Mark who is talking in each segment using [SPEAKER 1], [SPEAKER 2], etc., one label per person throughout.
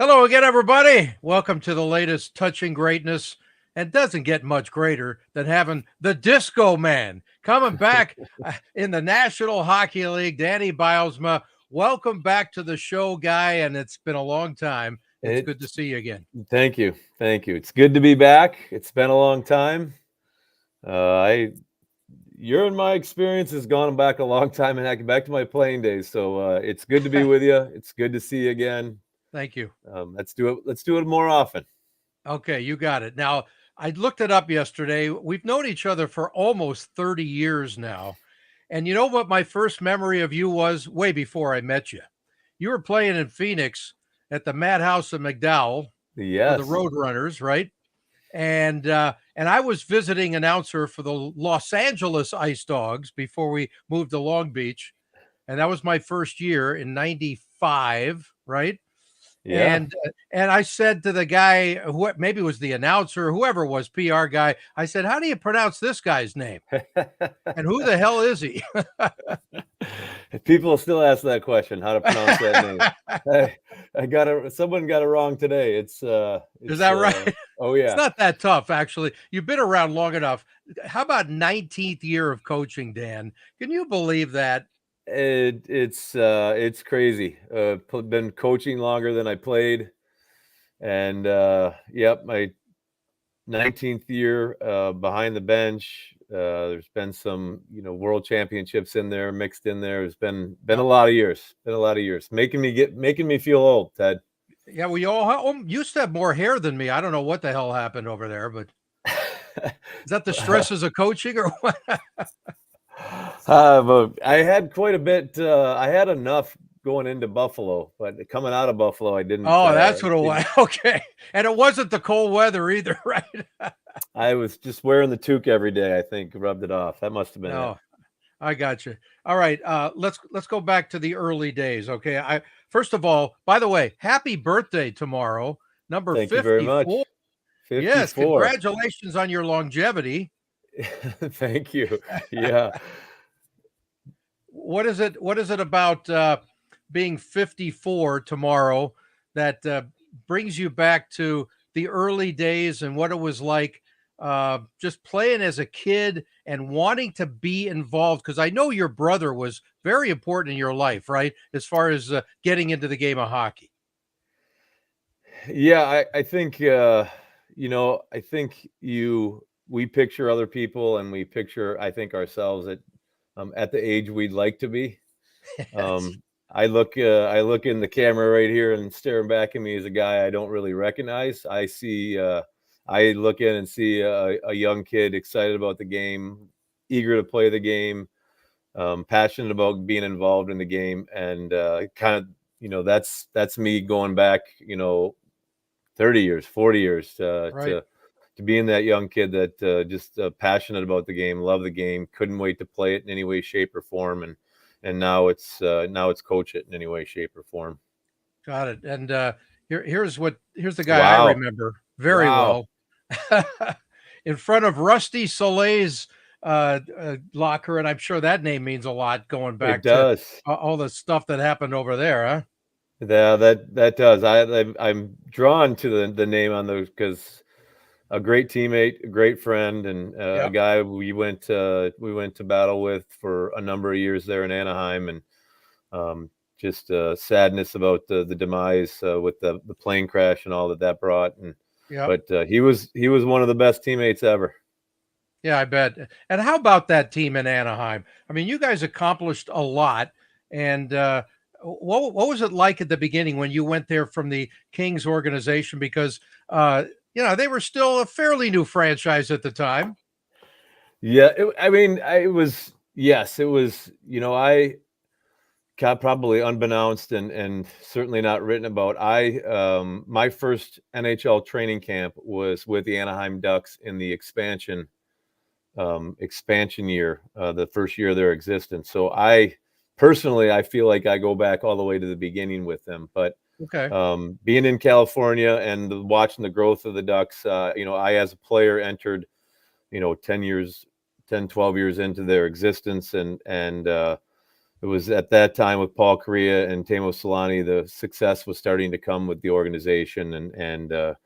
[SPEAKER 1] Hello again, everybody. Welcome to the latest Touching Greatness. And doesn't get much greater than having the Disco Man coming back in the National Hockey League. Danny Bylsma, welcome back to the show, guy. And it's been a long time. It's good to see you again.
[SPEAKER 2] Thank you. Thank you. It's good to be back. It's been a long time. Your and my experience has gone back a long time and back to my playing days. So it's good to be with you. It's good to see you again.
[SPEAKER 1] Thank you.
[SPEAKER 2] Let's do it. Let's do it more often.
[SPEAKER 1] Okay, you got it. Now, I looked it up yesterday. We've known each other for almost 30 years now. And you know what my first memory of you was way before I met you? You were playing in Phoenix at the Madhouse of McDowell for the Roadrunners, right? And I was visiting announcer for the Los Angeles Ice Dogs before we moved to Long Beach. And that was my first year in 95, right?
[SPEAKER 2] Yeah.
[SPEAKER 1] And I said to the guy, who maybe was the announcer, whoever was PR guy, I said, "How do you pronounce this guy's name? And who the hell is he?"
[SPEAKER 2] People still ask that question, how to pronounce that name. Someone got it wrong today. Is
[SPEAKER 1] that right?
[SPEAKER 2] Oh yeah.
[SPEAKER 1] It's not that tough, actually. You've been around long enough. How about 19th year of coaching, Dan? Can you believe that?
[SPEAKER 2] It's crazy. Been coaching longer than I played, and yep, my 19th year behind the bench. There's been some, world championships in there, mixed in there. It's been a lot of years. Making me feel old, Ted.
[SPEAKER 1] Yeah, we all used to have more hair than me. I don't know what the hell happened over there, but is that the stresses of coaching or what?
[SPEAKER 2] But I had quite a bit. I had enough going into Buffalo, but coming out of Buffalo, I didn't.
[SPEAKER 1] Oh, that's what it was. Okay. And it wasn't the cold weather either, right?
[SPEAKER 2] I was just wearing the toque every day, I think, rubbed it off. That must have been it.
[SPEAKER 1] I got you. All right. Let's go back to the early days. Okay. First of all, by the way, happy birthday tomorrow. Number 54.
[SPEAKER 2] Thank you very much. 54.
[SPEAKER 1] Yes, congratulations on your longevity.
[SPEAKER 2] Thank you. Yeah.
[SPEAKER 1] What is it about being 54 tomorrow that brings you back to the early days and what it was like just playing as a kid and wanting to be involved? Because I know your brother was very important in your life, right? As far as getting into the game of hockey.
[SPEAKER 2] Yeah, I think, we picture other people and we picture, I think, ourselves at the age we'd like to be.
[SPEAKER 1] Yes.
[SPEAKER 2] I look in the camera right here, and staring back at me is a guy I don't really recognize. I look in and see a young kid excited about the game, eager to play the game, passionate about being involved in the game, and that's me going back, 30 years, 40 years
[SPEAKER 1] Right.
[SPEAKER 2] to being that young kid that just passionate about the game, love the game, couldn't wait to play it in any way, shape, or form, and now it's coach it in any way, shape, or form.
[SPEAKER 1] Got it. And here's the guy I remember very well. In front of Rusty Soleil's locker, and I'm sure that name means a lot going back to all the stuff that happened over there, huh?
[SPEAKER 2] Yeah, that does. I'm drawn to the name on those because a great teammate, a great friend, and a guy we went to battle with for a number of years there in Anaheim, and just sadness about the demise with the plane crash and all that brought. And but he was one of the best teammates ever.
[SPEAKER 1] Yeah, I bet. And how about that team in Anaheim? I mean, you guys accomplished a lot. And what was it like at the beginning when you went there from the Kings organization? Because they were still a fairly new franchise at the time.
[SPEAKER 2] Yeah, it was. Yes, it was. I got probably unbeknownst and certainly not written about. My first NHL training camp was with the Anaheim Ducks in the expansion year, the first year of their existence. So I feel like I go back all the way to the beginning with them. But being in California and watching the growth of the Ducks, I as a player entered, 10, 12 years into their existence, and it was at that time with Paul Kariya and Teemu Selanne, the success was starting to come with the organization, and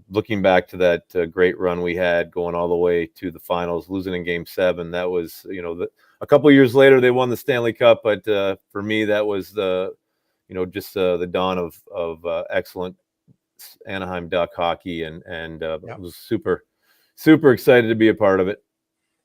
[SPEAKER 2] looking back to that great run we had going all the way to the finals, losing in Game 7, that was, a couple of years later they won the Stanley Cup, but for me that was the dawn of excellent Anaheim Duck hockey, and
[SPEAKER 1] Yep.
[SPEAKER 2] was super excited to be a part of it.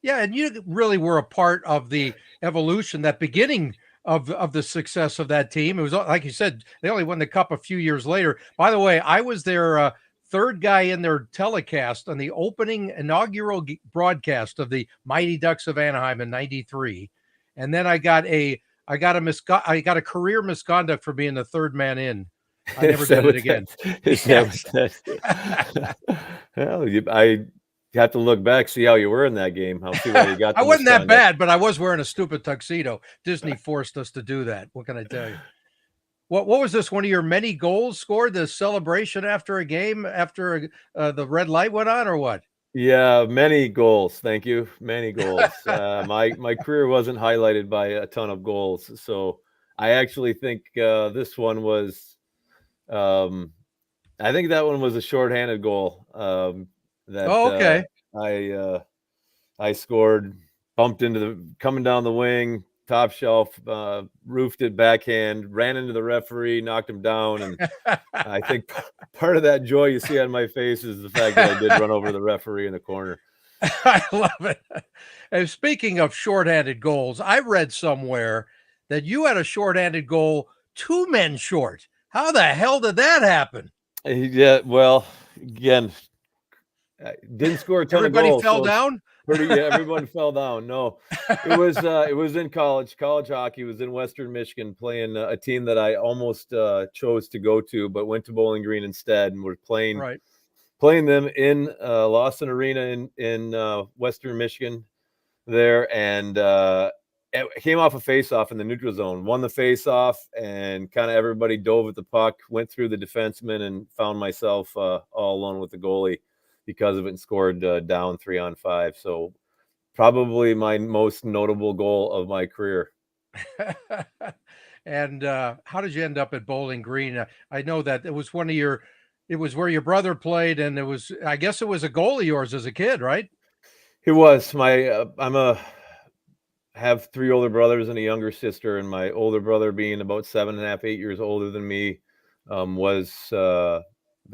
[SPEAKER 1] Yeah, and you really were a part of the evolution, that beginning of the success of that team. It was like you said, they only won the cup a few years later. By the way, I was their third guy in their telecast on the opening inaugural broadcast of the Mighty Ducks of Anaheim in '93, and then I got a career misconduct for being the third man in. I never did it again. Yes.
[SPEAKER 2] Well, I have to look back, see how you were in that game. I'll see why you got.
[SPEAKER 1] I wasn't that bad, but I was wearing a stupid tuxedo. Disney forced us to do that. What can I tell you? What was this? One of your many goals scored? The celebration after a game, after the red light went on, or what?
[SPEAKER 2] Yeah, many goals. Thank you. Many goals. My career wasn't highlighted by a ton of goals, so I actually think this one was. I think that one was a shorthanded goal.
[SPEAKER 1] Okay.
[SPEAKER 2] I scored, bumped into coming down the wing, top shelf, roofed it backhand, ran into the referee, knocked him down, and I think part of that joy you see on my face is the fact that I did run over the referee in the corner.
[SPEAKER 1] I love it. And speaking of shorthanded goals, I read somewhere that you had a shorthanded goal 2 men short. How the hell did that happen?
[SPEAKER 2] Yeah, well, again, I didn't score a ton of goals.
[SPEAKER 1] Everybody fell down?
[SPEAKER 2] Everyone fell down. No, it was in college hockey. It was in Western Michigan, playing a team that I almost chose to go to, but went to Bowling Green instead, and we're playing them in Lawson Arena in Western Michigan there, and it came off a face-off in the neutral zone, won the face-off, and kind of everybody dove at the puck, went through the defenseman, and found myself all alone with the goalie because of it, and scored down 3-on-5. So probably my most notable goal of my career.
[SPEAKER 1] And how did you end up at Bowling Green? I know that it was it was where your brother played, and I guess it was a goal of yours as a kid, right?
[SPEAKER 2] It was. I have 3 older brothers and a younger sister, and my older brother, being about 7.5, 8 years older than me, was the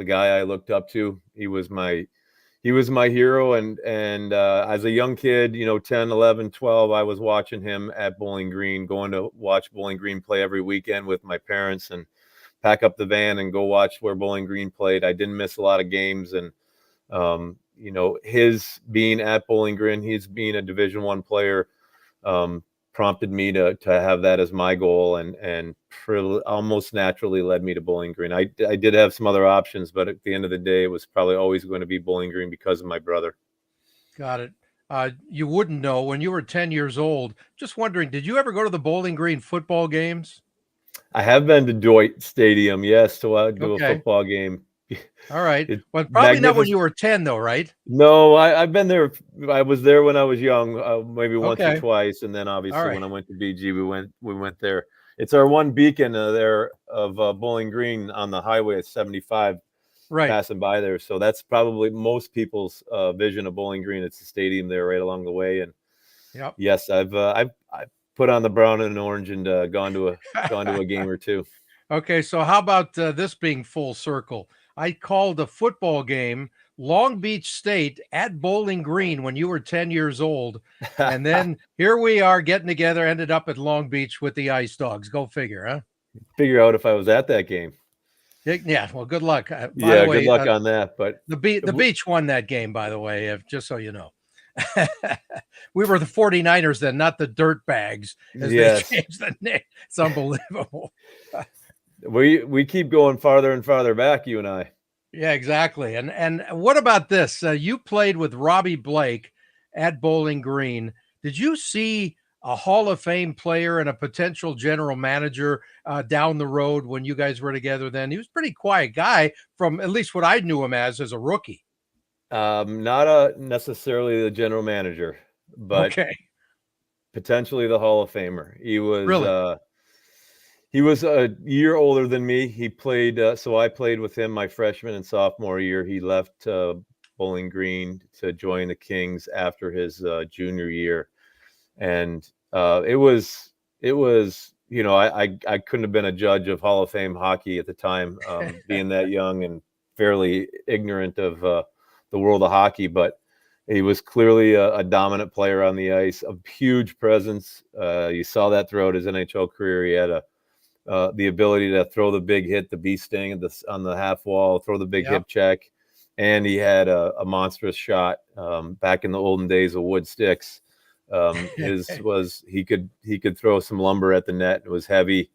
[SPEAKER 2] guy I looked up to. He was my hero, and as a young kid, 10, 11, 12, I was watching him at Bowling Green, going to watch Bowling Green play every weekend with my parents, and pack up the van and go watch where Bowling Green played. I didn't miss a lot of games, and his being at Bowling Green, he's being a Division I player, prompted me to have that as my goal, and almost naturally led me to Bowling Green. I did have some other options, but at the end of the day, it was probably always going to be Bowling Green because of my brother.
[SPEAKER 1] Got it. You wouldn't know, when you were 10 years old, just wondering, did you ever go to the Bowling Green football games?
[SPEAKER 2] I have been to Deutsch Stadium, yes, to do a football game.
[SPEAKER 1] All right. Well, probably not when you were 10, though, right?
[SPEAKER 2] No, I've been there. I was there when I was young, maybe once or twice, and then obviously when I went to BG, we went there. It's our one beacon there of Bowling Green on the highway at 75, passing by there. So that's probably most people's vision of Bowling Green. It's the stadium there right along the way, and yes, I've put on the brown and orange and gone to a game or two.
[SPEAKER 1] Okay, so how about this being full circle? I called a football game, Long Beach State at Bowling Green, when you were 10 years old. And then here we are getting together, ended up at Long Beach with the Ice Dogs. Go figure, huh?
[SPEAKER 2] Figure out if I was at that game.
[SPEAKER 1] Yeah, well, good luck. By
[SPEAKER 2] the way, good luck on that. But
[SPEAKER 1] the Beach won that game, by the way, just so you know. We were the 49ers then, not the Dirtbags, as they changed the name. It's unbelievable.
[SPEAKER 2] We keep going farther and farther back, you and I.
[SPEAKER 1] Yeah, exactly. And what about this? You played with Robbie Blake at Bowling Green. Did you see a Hall of Fame player and a potential general manager down the road when you guys were together then? He was a pretty quiet guy, from at least what I knew him as a rookie.
[SPEAKER 2] Not necessarily the general manager, but potentially the Hall of Famer.
[SPEAKER 1] Really?
[SPEAKER 2] He was a year older than me. He played, so I played with him my freshman and sophomore year. He left Bowling Green to join the Kings after his junior year, and it was I couldn't have been a judge of Hall of Fame hockey at the time, being that young and fairly ignorant of the world of hockey, but he was clearly a dominant player on the ice, a huge presence. You saw that throughout his NHL career. He had the ability to throw the big hit, the bee sting on the half wall, throw the big hip check, and he had a monstrous shot. Back in the olden days of wood sticks, he could throw some lumber at the net. It was heavy,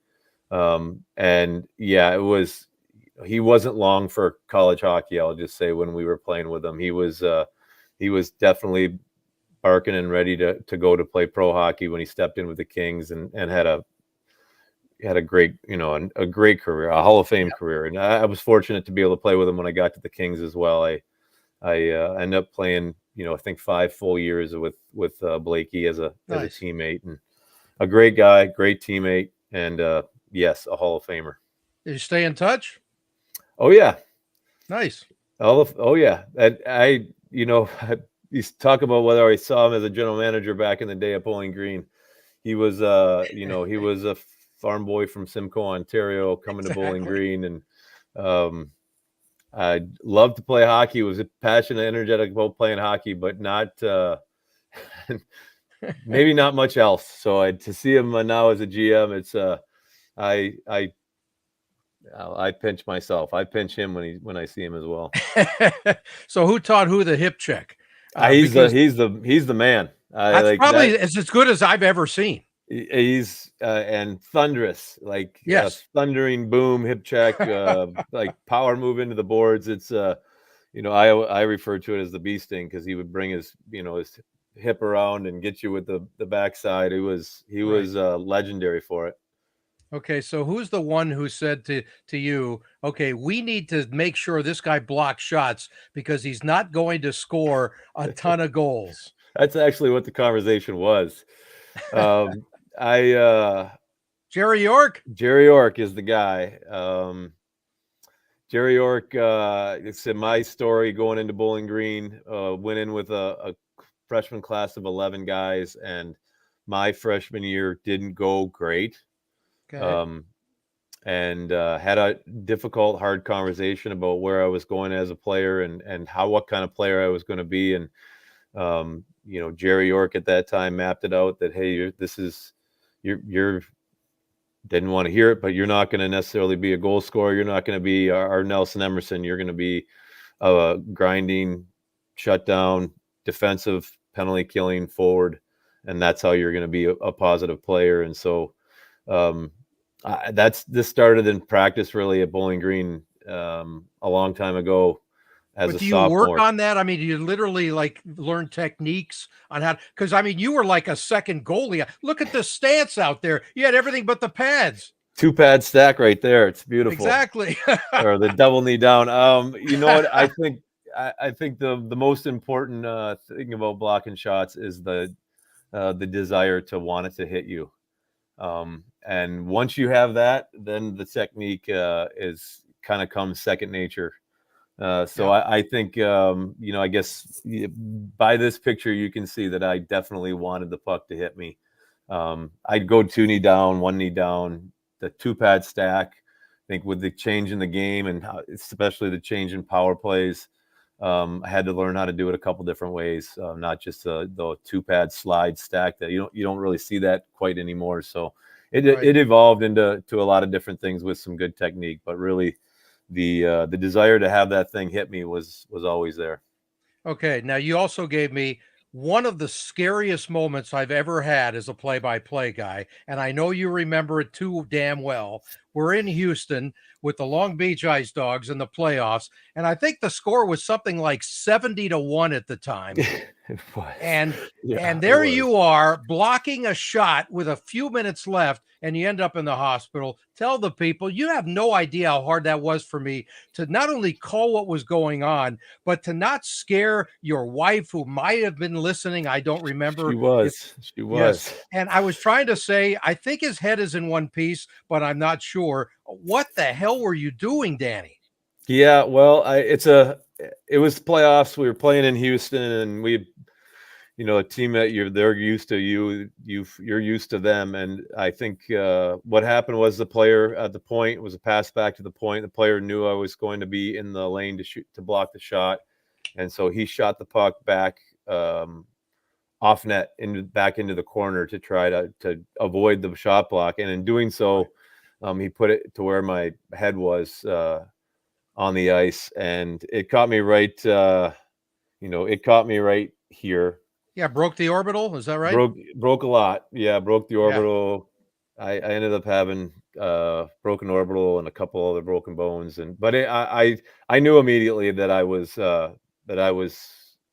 [SPEAKER 2] and yeah, he wasn't long for college hockey. I'll just say when we were playing with him, he was definitely barking and ready to go to play pro hockey when he stepped in with the Kings, and had a great, a great career, a Hall of Fame career. And I was fortunate to be able to play with him when I got to the Kings as well. I ended up playing, I think 5 full years with Blakey as a teammate, and a great guy, great teammate, and yes, a Hall of Famer.
[SPEAKER 1] Did you stay in touch?
[SPEAKER 2] Oh yeah.
[SPEAKER 1] Nice.
[SPEAKER 2] Oh yeah. You talk about whether I saw him as a general manager back in the day at Bowling Green. He was, he was a farm boy from Simcoe, Ontario, coming to Bowling Green, and I loved to play hockey. Was passionate, energetic about playing hockey, but not maybe not much else. So to see him now as a GM, it's I pinch myself. I pinch him when I see him as well.
[SPEAKER 1] So who taught who the hip check?
[SPEAKER 2] He's the man.
[SPEAKER 1] That's probably as good as I've ever seen.
[SPEAKER 2] He's and thunderous, like thundering boom, hip check, like power move into the boards. It's I refer to it as the bee sting, because he would bring his his hip around and get you with the backside. He was legendary for it.
[SPEAKER 1] Okay, so who's the one who said to you, okay, we need to make sure this guy blocks shots because he's not going to score a ton of goals?
[SPEAKER 2] That's actually what the conversation was.
[SPEAKER 1] Jerry York?
[SPEAKER 2] Jerry York is the guy. Jerry York, it's in my story going into Bowling Green, went in with a freshman class of 11 guys, and my freshman year didn't go great. Okay. And had a difficult, hard conversation about where I was going as a player, and what kind of player I was going to be. And, Jerry York at that time mapped it out that, hey, you're didn't want to hear it, but you're not going to necessarily be a goal scorer. You're not going to be our Nelson Emerson. You're going to be a grinding, shutdown, defensive, penalty killing forward. And that's how you're going to be a positive player. And so, this started in practice really at Bowling Green a long time ago as a sophomore.
[SPEAKER 1] Do you work on that? I mean, do you literally learn techniques on how, because I mean, you were like a second goalie. Look at the stance out there. You had everything but the pads.
[SPEAKER 2] 2-pad stack right there. It's beautiful.
[SPEAKER 1] Exactly.
[SPEAKER 2] Or the double knee down. You know what? I think the most important thing about blocking shots is the desire to want it to hit you. And once you have that, then the technique is kind of comes second nature. I think, I guess by this picture, you can see that I definitely wanted the puck to hit me. I'd go 2 knee down, 1 knee down, the 2-pad stack. I think with the change in the game, and especially the change in power plays, I had to learn how to do it a couple different ways, not just the 2-pad slide stack that you don't really see that quite anymore. So it evolved into a lot of different things with some good technique, but really the desire to have that thing hit me was always there.
[SPEAKER 1] Okay. Now you also gave me one of the scariest moments I've ever had as a play-by-play guy, and I know you remember it too damn well. We're in Houston with the Long Beach Ice Dogs in the playoffs, and I think the score was something like 70-1 at the time.
[SPEAKER 2] It was.
[SPEAKER 1] And
[SPEAKER 2] Yeah, it
[SPEAKER 1] there
[SPEAKER 2] was.
[SPEAKER 1] you are blocking a shot with a few minutes left, and you end up in the hospital. Tell the people, you have no idea how hard that was for me to not only call what was going on, but to not scare your wife, who might have been listening. I don't
[SPEAKER 2] She
[SPEAKER 1] remember if
[SPEAKER 2] was. She
[SPEAKER 1] yes.
[SPEAKER 2] was.
[SPEAKER 1] And I was trying to say, I think his head is in one piece, but I'm not sure. What the hell were you doing, Danny?
[SPEAKER 2] Yeah, well, it was playoffs. We were playing in Houston, and a team that they're used to you're used to them. And I think what happened was the player at the point was a pass back to the point. The player knew I was going to be in the lane to block the shot, and so he shot the puck back off net back into the corner to try to avoid the shot block. And in doing so, he put it to where my head was on the ice, and it caught me right. It caught me right here.
[SPEAKER 1] Yeah, broke the orbital. Is that right?
[SPEAKER 2] Broke a lot. Yeah, broke the
[SPEAKER 1] Yeah.
[SPEAKER 2] orbital. I ended up having broken orbital and a couple other broken bones, but I knew immediately that I was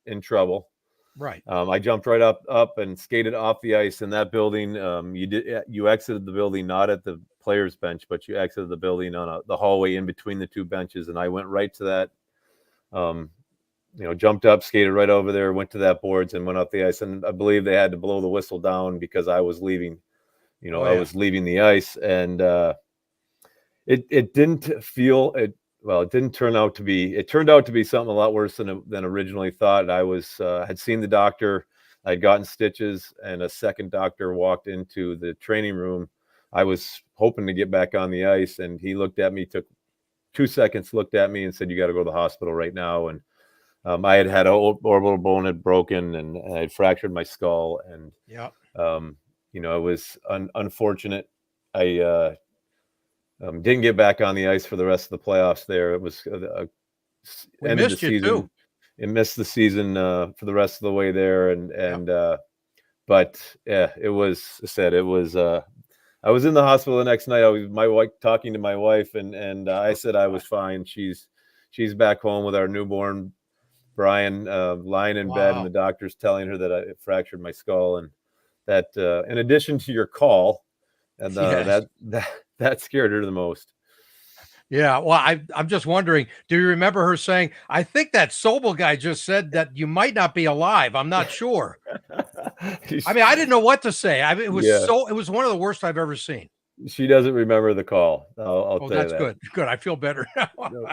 [SPEAKER 2] in trouble.
[SPEAKER 1] Right.
[SPEAKER 2] I jumped right up and skated off the ice in that building. You exited the building not at the players' bench, but you exited the building on the hallway in between the two benches, and I went right to that. Jumped up, skated right over there, went to that boards, and went up the ice. And I believe they had to blow the whistle down because I was leaving. I was leaving the ice, and it didn't feel it. Well, it didn't turn out to be. It turned out to be something a lot worse than originally thought. I had seen the doctor. I'd gotten stitches, and a second doctor walked into the training room. I was hoping to get back on the ice, and he looked at me, took 2 seconds, looked at me, and said, "You got to go to the hospital right now." And I had an orbital bone had broken, and I had fractured my skull, and it was unfortunate. I didn't get back on the ice for the rest of the playoffs. There, it was
[SPEAKER 1] end of the season. Too.
[SPEAKER 2] It missed the season for the rest of the way there, but yeah, it was. I said it was. I was in the hospital the next night. I was talking to my wife, and I said I was fine. She's back home with our newborn Brian, lying in bed, and the doctor's telling her that I fractured my skull, and that in addition to your call, and that scared her the most.
[SPEAKER 1] Yeah, well, I'm just wondering, do you remember her saying, "I think that Sobel guy just said that you might not be alive. I'm not sure." I mean, I didn't know what to say. It was one of the worst I've ever seen.
[SPEAKER 2] She doesn't remember the call. I'll tell you that.
[SPEAKER 1] That's good. Good. I feel better now. Nope.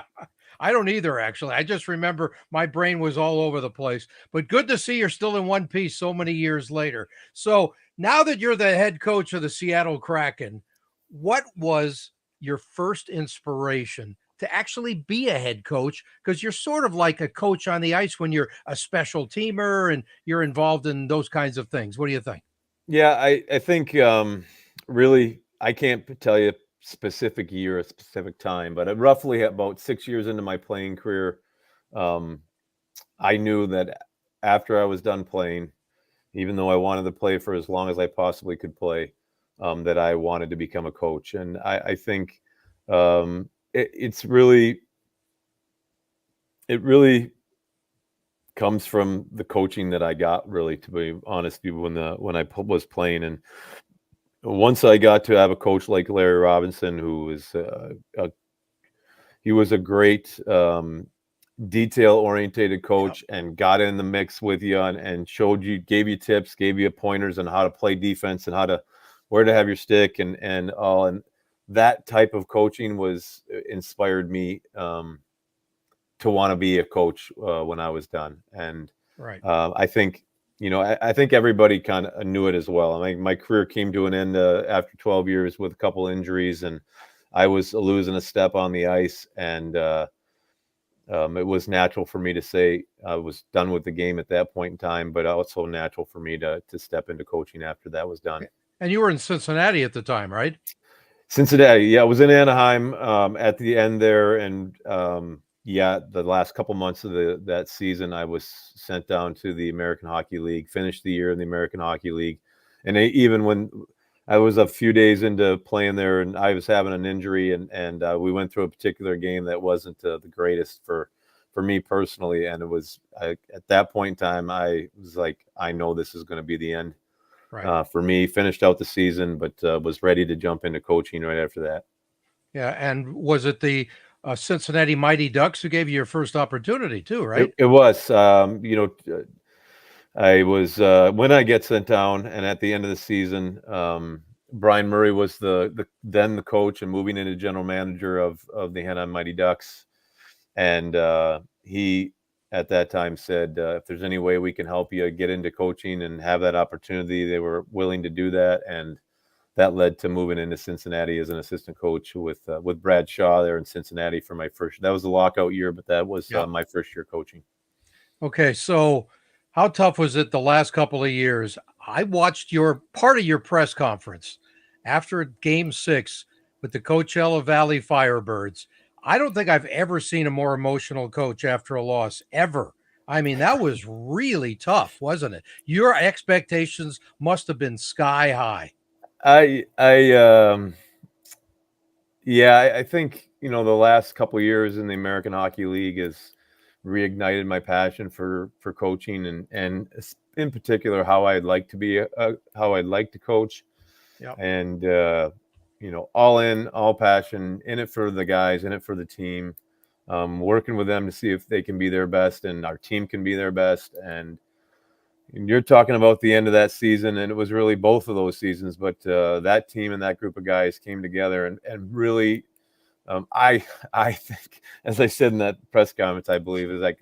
[SPEAKER 1] I don't either, actually. I just remember my brain was all over the place. But good to see you're still in one piece so many years later. So now that you're the head coach of the Seattle Kraken, what was your first inspiration to actually be a head coach? Because you're sort of like a coach on the ice when you're a special teamer and you're involved in those kinds of things. What do you think?
[SPEAKER 2] Yeah, I think really, I can't tell you specific year, a specific time, but roughly about 6 years into my playing career, I knew that after I was done playing, even though I wanted to play for as long as I possibly could play, that I wanted to become a coach. And I think it really comes from the coaching that I got, really, to be honest with you, when I was playing. And once I got to have a coach like Larry Robinson, who was he was a great detail-oriented coach, and got in the mix with you and gave you tips, gave you pointers on how to play defense and where to have your stick and all. And that type of coaching inspired me to want to be a coach when I was done. And I think everybody kind of knew it as well. I mean, my career came to an end after 12 years with a couple injuries, and I was losing a step on the ice, and it was natural for me to say I was done with the game at that point in time, but also natural for me to step into coaching after that was done.
[SPEAKER 1] And you were in Cincinnati at the time, right?
[SPEAKER 2] Cincinnati, yeah. I was in Anaheim at the end there, and the last couple months of that season, I was sent down to the American Hockey League, finished the year in the American Hockey League. And even when I was a few days into playing there, and I was having an injury, and we went through a particular game that wasn't the greatest for for me personally. And it was at that point in time, I was like, I know this is going to be the end.
[SPEAKER 1] Right.
[SPEAKER 2] For me. Finished out the season, but was ready to jump into coaching right after that.
[SPEAKER 1] Yeah. And was it the Cincinnati Mighty Ducks who gave you your first opportunity too, right?
[SPEAKER 2] It was, I was when I get sent down, and at the end of the season, Brian Murray was then the coach and moving into general manager of the Hannah Mighty Ducks, and he at that time said, if there's any way we can help you get into coaching and have that opportunity, they were willing to do that, and that led to moving into Cincinnati as an assistant coach with Brad Shaw there in Cincinnati for my first. That was the lockout year, but that was my first year coaching.
[SPEAKER 1] Okay, so how tough was it the last couple of years? I watched part of your press conference after Game 6 with the Coachella Valley Firebirds. I don't think I've ever seen a more emotional coach after a loss, ever. I mean, that was really tough, wasn't it? Your expectations must have been sky high.
[SPEAKER 2] I think, the last couple of years in the American Hockey League has reignited my passion for coaching and in particular how I'd like to coach.
[SPEAKER 1] Yeah.
[SPEAKER 2] And all in, all passion, in it for the guys, in it for the team, working with them to see if they can be their best and our team can be their best. And you're talking about the end of that season, and it was really both of those seasons, but that team and that group of guys came together and really, I think, as I said in that press conference, I believe is like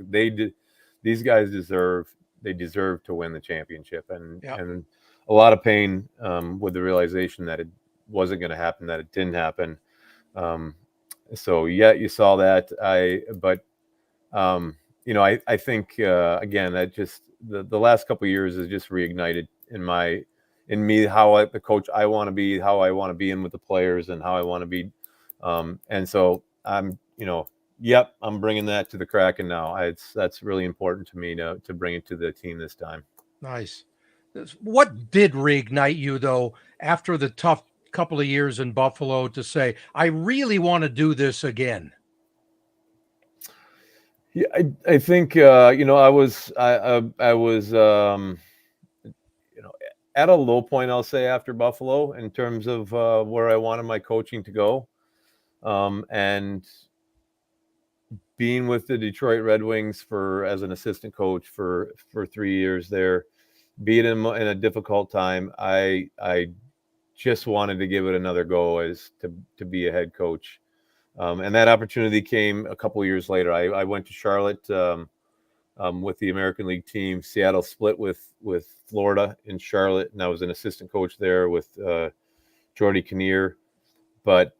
[SPEAKER 2] these guys deserve to win the championship, and a lot of pain with the realization that it wasn't going to happen, that it didn't happen. So yeah, you saw that. I think again that just the last couple of years has just reignited in me how the coach I want to be, how I want to be in with the players, and how I want to be. And so I'm bringing that to the Kraken now. That's really important to me to bring it to the team this time.
[SPEAKER 1] Nice. What did reignite you though after the tough couple of years in Buffalo to say, I really want to do this again?
[SPEAKER 2] Yeah, I think I was at a low point, I'll say, after Buffalo in terms of where I wanted my coaching to go, and being with the Detroit Red Wings as an assistant coach for 3 years there, being in a difficult time, I just wanted to give it another go as to be a head coach. And that opportunity came a couple of years later. I went to Charlotte with the American League team. Seattle split with Florida in Charlotte, and I was an assistant coach there with Jordy Kinnear. But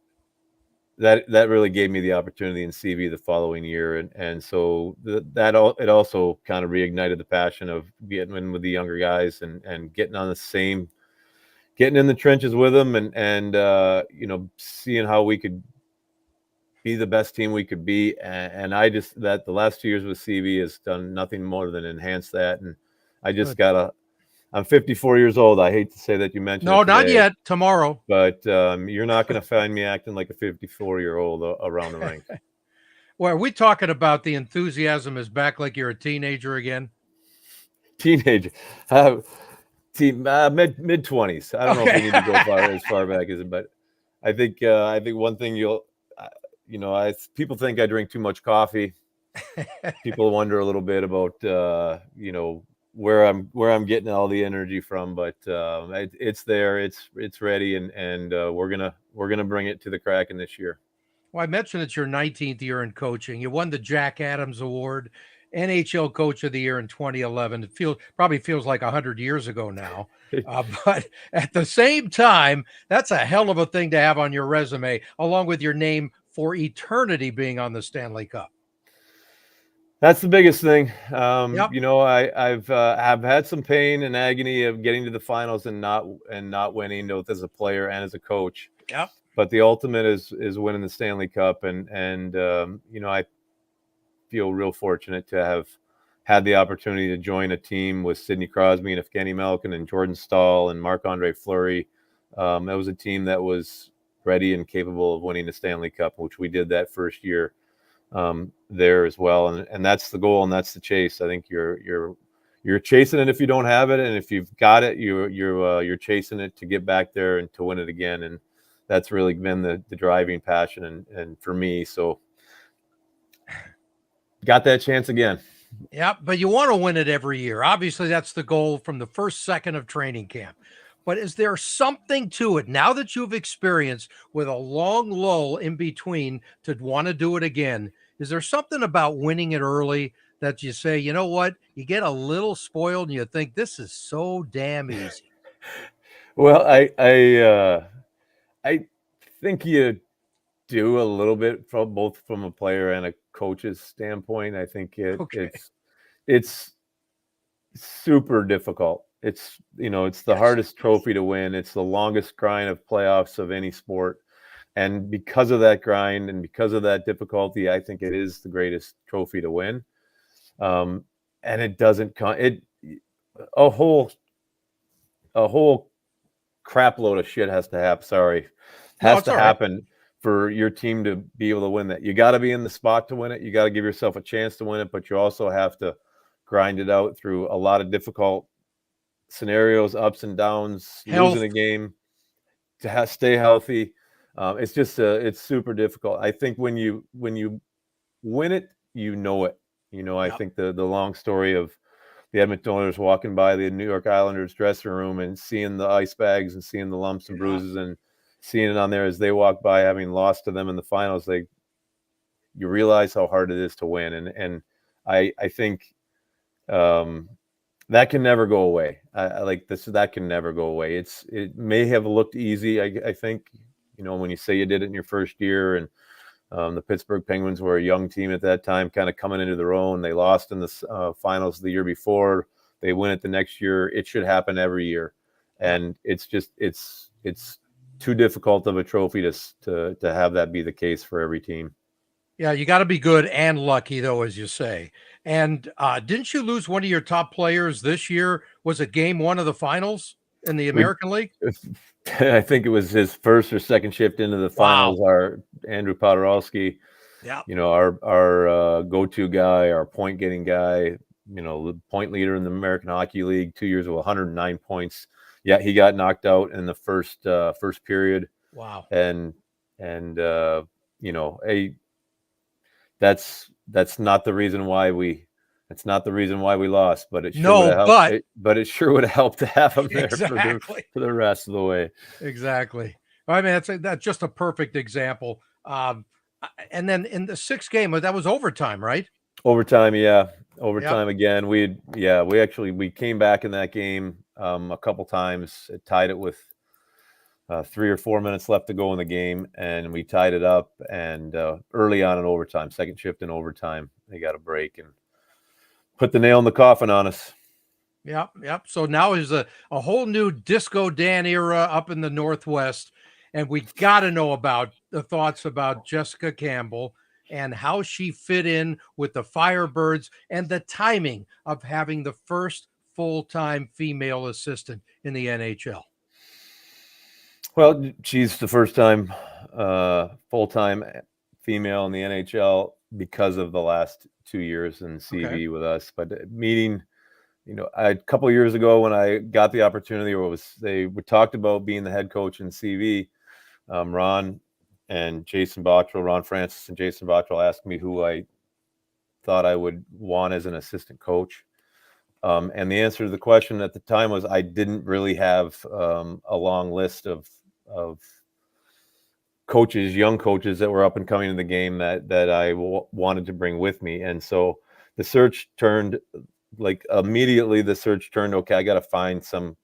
[SPEAKER 2] that really gave me the opportunity in CV the following year, and so it also kind of reignited the passion of getting in with the younger guys and getting in the trenches with them, and seeing how we could be the best team we could be. And I just, that the last 2 years with CV has done nothing more than enhance that. And I just I'm 54 years old. I hate to say that you mentioned
[SPEAKER 1] No,
[SPEAKER 2] it today,
[SPEAKER 1] not yet. Tomorrow.
[SPEAKER 2] but you're not going to find me acting like a 54-year-old around the rink.
[SPEAKER 1] Well, are we talking about the enthusiasm is back like you're a teenager again?
[SPEAKER 2] Teenager. Mid-20s. I don't know if we need to go as far back as it, but I think one thing people think I drink too much coffee. People wonder a little bit about where I'm getting all the energy from, but it's there, it's ready, and we're gonna bring it to the Kraken this year.
[SPEAKER 1] Well, I mentioned it's your 19th year in coaching. You won the Jack Adams Award, NHL Coach of the Year in 2011. It probably feels like 100 years ago now. But at the same time, that's a hell of a thing to have on your resume, along with your name for eternity being on the Stanley Cup.
[SPEAKER 2] That's the biggest thing.
[SPEAKER 1] Yep.
[SPEAKER 2] I've had some pain and agony of getting to the finals and not winning, both as a player and as a coach.
[SPEAKER 1] Yep.
[SPEAKER 2] But the ultimate is winning the Stanley Cup, and I feel real fortunate to have had the opportunity to join a team with Sidney Crosby and Evgeny Malkin and Jordan Staal and Marc-Andre Fleury. That was a team that was ready and capable of winning the Stanley Cup, which we did that first year. there as well. And that's the goal, and that's the chase. I think you're chasing it if you don't have it, and if you've got it, you're chasing it to get back there and to win it again. And that's really been the driving passion and for me. So got that chance again.
[SPEAKER 1] Yeah, but you want to win it every year. Obviously, that's the goal from the first second of training camp. But is there something to it now that you've experienced with a long lull in between to want to do it again? Is there something about winning it early that you say, you know what, you get a little spoiled and you think this is so damn easy?
[SPEAKER 2] Well, I think you do a little bit from both from a player and a coach's standpoint. I think
[SPEAKER 1] Okay.
[SPEAKER 2] it's super difficult. It's it's the
[SPEAKER 1] Yes.
[SPEAKER 2] hardest trophy to win. It's the longest grind of playoffs of any sport. And because of that grind and because of that difficulty, I think it is the greatest trophy to win. And it doesn't come a whole crap load of shit has to happen. Sorry,
[SPEAKER 1] No,
[SPEAKER 2] has
[SPEAKER 1] it's
[SPEAKER 2] to
[SPEAKER 1] all right.
[SPEAKER 2] happen for your team to be able to win that. You got to be in the spot to win it. You got to give yourself a chance to win it, but you also have to grind it out through a lot of difficult scenarios, ups and downs,
[SPEAKER 1] Health.
[SPEAKER 2] losing a game, to stay healthy. It's just it's super difficult. I think when you win it, you know it. I
[SPEAKER 1] Yep.
[SPEAKER 2] think the long story of the Edmonton Oilers walking by the New York Islanders dressing room and seeing the ice bags and seeing the lumps and bruises and seeing it on there as they walk by, having lost to them in the finals, you realize how hard it is to win. And I think that can never go away. I like this. That can never go away. It may have looked easy. I think, when you say you did it in your first year, and the Pittsburgh Penguins were a young team at that time, kind of coming into their own. They lost in the finals the year before. They win it the next year. It should happen every year, and it's too difficult of a trophy to have that be the case for every team.
[SPEAKER 1] Yeah, you got to be good and lucky, though, as you say. And didn't you lose one of your top players this year? Was it game one of the finals in the
[SPEAKER 2] We,
[SPEAKER 1] American League?
[SPEAKER 2] I think it was his first or second shift into the
[SPEAKER 1] Wow.
[SPEAKER 2] finals. Our Andrew Podorowski,
[SPEAKER 1] Yeah.
[SPEAKER 2] our go-to guy, our point getting guy, the point leader in the American Hockey League, 2 years with 109 points. Yeah, he got knocked out in the first period.
[SPEAKER 1] Wow.
[SPEAKER 2] And that's not the reason why we lost, but it sure would have helped. But it sure would have helped to have him there
[SPEAKER 1] Exactly.
[SPEAKER 2] for the rest of the way.
[SPEAKER 1] Exactly. I mean, that's just a perfect example. And then in the sixth game, that was overtime, right?
[SPEAKER 2] Overtime, yeah.
[SPEAKER 1] Yep.
[SPEAKER 2] Again. We came back in that game a couple times. It tied it with 3 or 4 minutes left to go in the game, and we tied it up. And early on in overtime, second shift in overtime, they got a break and put the nail in the coffin on us.
[SPEAKER 1] Yep. Yep. So now is a whole new Disco Dan era up in the Northwest. And we got to know about the thoughts about Jessica Campbell and how she fit in with the Firebirds and the timing of having the first full-time female assistant in the NHL.
[SPEAKER 2] Well, she's the first time full-time female in the NHL because of the last 2 years in CV with us. But meeting, a couple of years ago when I got the opportunity, they talked about being the head coach in CV. Ron Francis and Jason Bottrell asked me who I thought I would want as an assistant coach. And the answer to the question at the time was I didn't really have a long list of coaches, young coaches that were up and coming in the game that I wanted to bring with me. And so the search turned immediately. Okay, I got to find some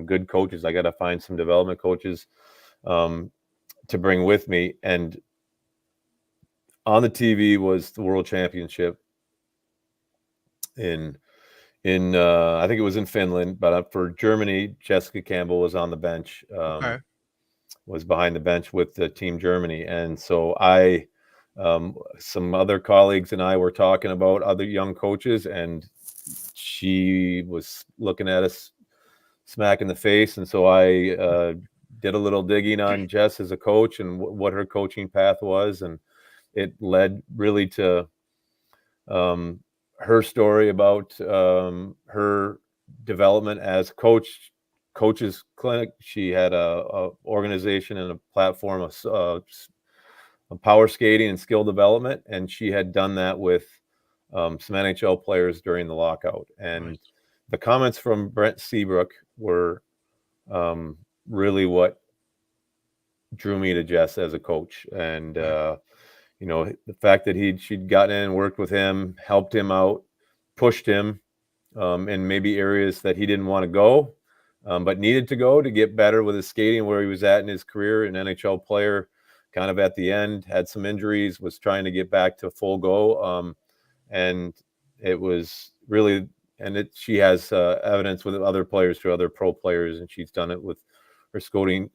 [SPEAKER 2] good coaches. I got to find some development coaches to bring with me. And on the TV was the World Championship in I think it was in Finland, but for Germany, Jessica Campbell was on the bench. Was behind the bench with the team Germany. And so some other colleagues and I were talking about other young coaches, and she was looking at us smack in the face. And so I did a little digging on Jess as a coach and what her coaching path was. And it led really to her story about her development as coaches clinic. She had a organization and a platform of power skating and skill development, and she had done that with some NHL players during the lockout. And the comments from Brent Seabrook were really what drew me to Jess as a coach. And you know, the fact that she'd gotten in and worked with him, helped him out, pushed him in maybe areas that he didn't want to go, but needed to go to get better with his skating, where he was at in his career. An NHL player, kind of at the end, had some injuries, was trying to get back to full go. And it was really, and she has evidence with other players, to other pro players, and she's done it with her skating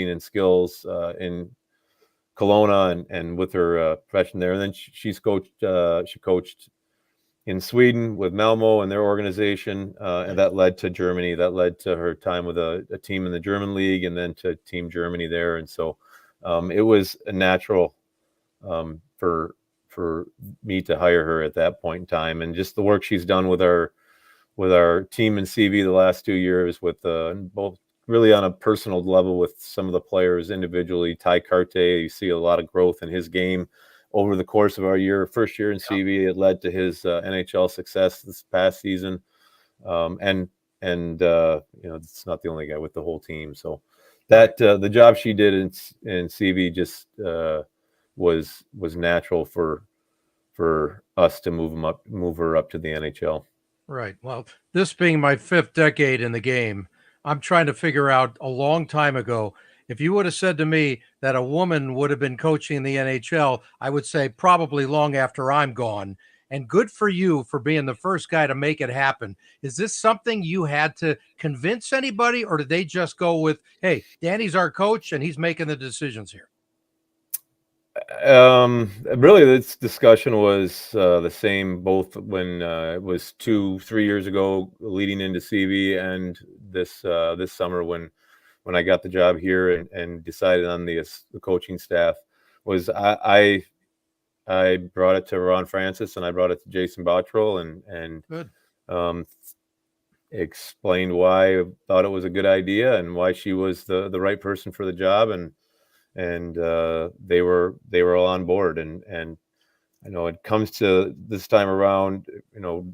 [SPEAKER 2] and skills in Kelowna and with her profession there. And then she coached in Sweden with Malmo and their organization, and that led to Germany. That led to her time with a team in the German league, and then to Team Germany there. And so it was a natural for me to hire her at that point in time, and just the work she's done with our team in CV the last 2 years, with both really on a personal level with some of the players individually. Ty Carte, you see a lot of growth in his game over the course of our first year in CV. It led to his NHL success this past season. And you know, it's not the only guy, with the whole team. So that the job she did in CV just was natural for us to move her up to the NHL.
[SPEAKER 1] Right. Well, this being my 5th decade in the game, I'm trying to figure out, a long time ago, if you would have said to me that a woman would have been coaching the NHL, I would say probably long after I'm gone. And good for you for being the first guy to make it happen. Is this something you had to convince anybody, or did they just go with, hey, Danny's our coach and he's making the decisions here?
[SPEAKER 2] Really, this discussion was the same both when it was 2-3 years ago leading into CV, and this summer when I got the job here and decided on the coaching staff. Was I brought it to Ron Francis, and I brought it to Jason Bottrell, and explained why I thought it was a good idea and why she was the right person for the job, and they were all on board. And I know it comes to this time around, you know,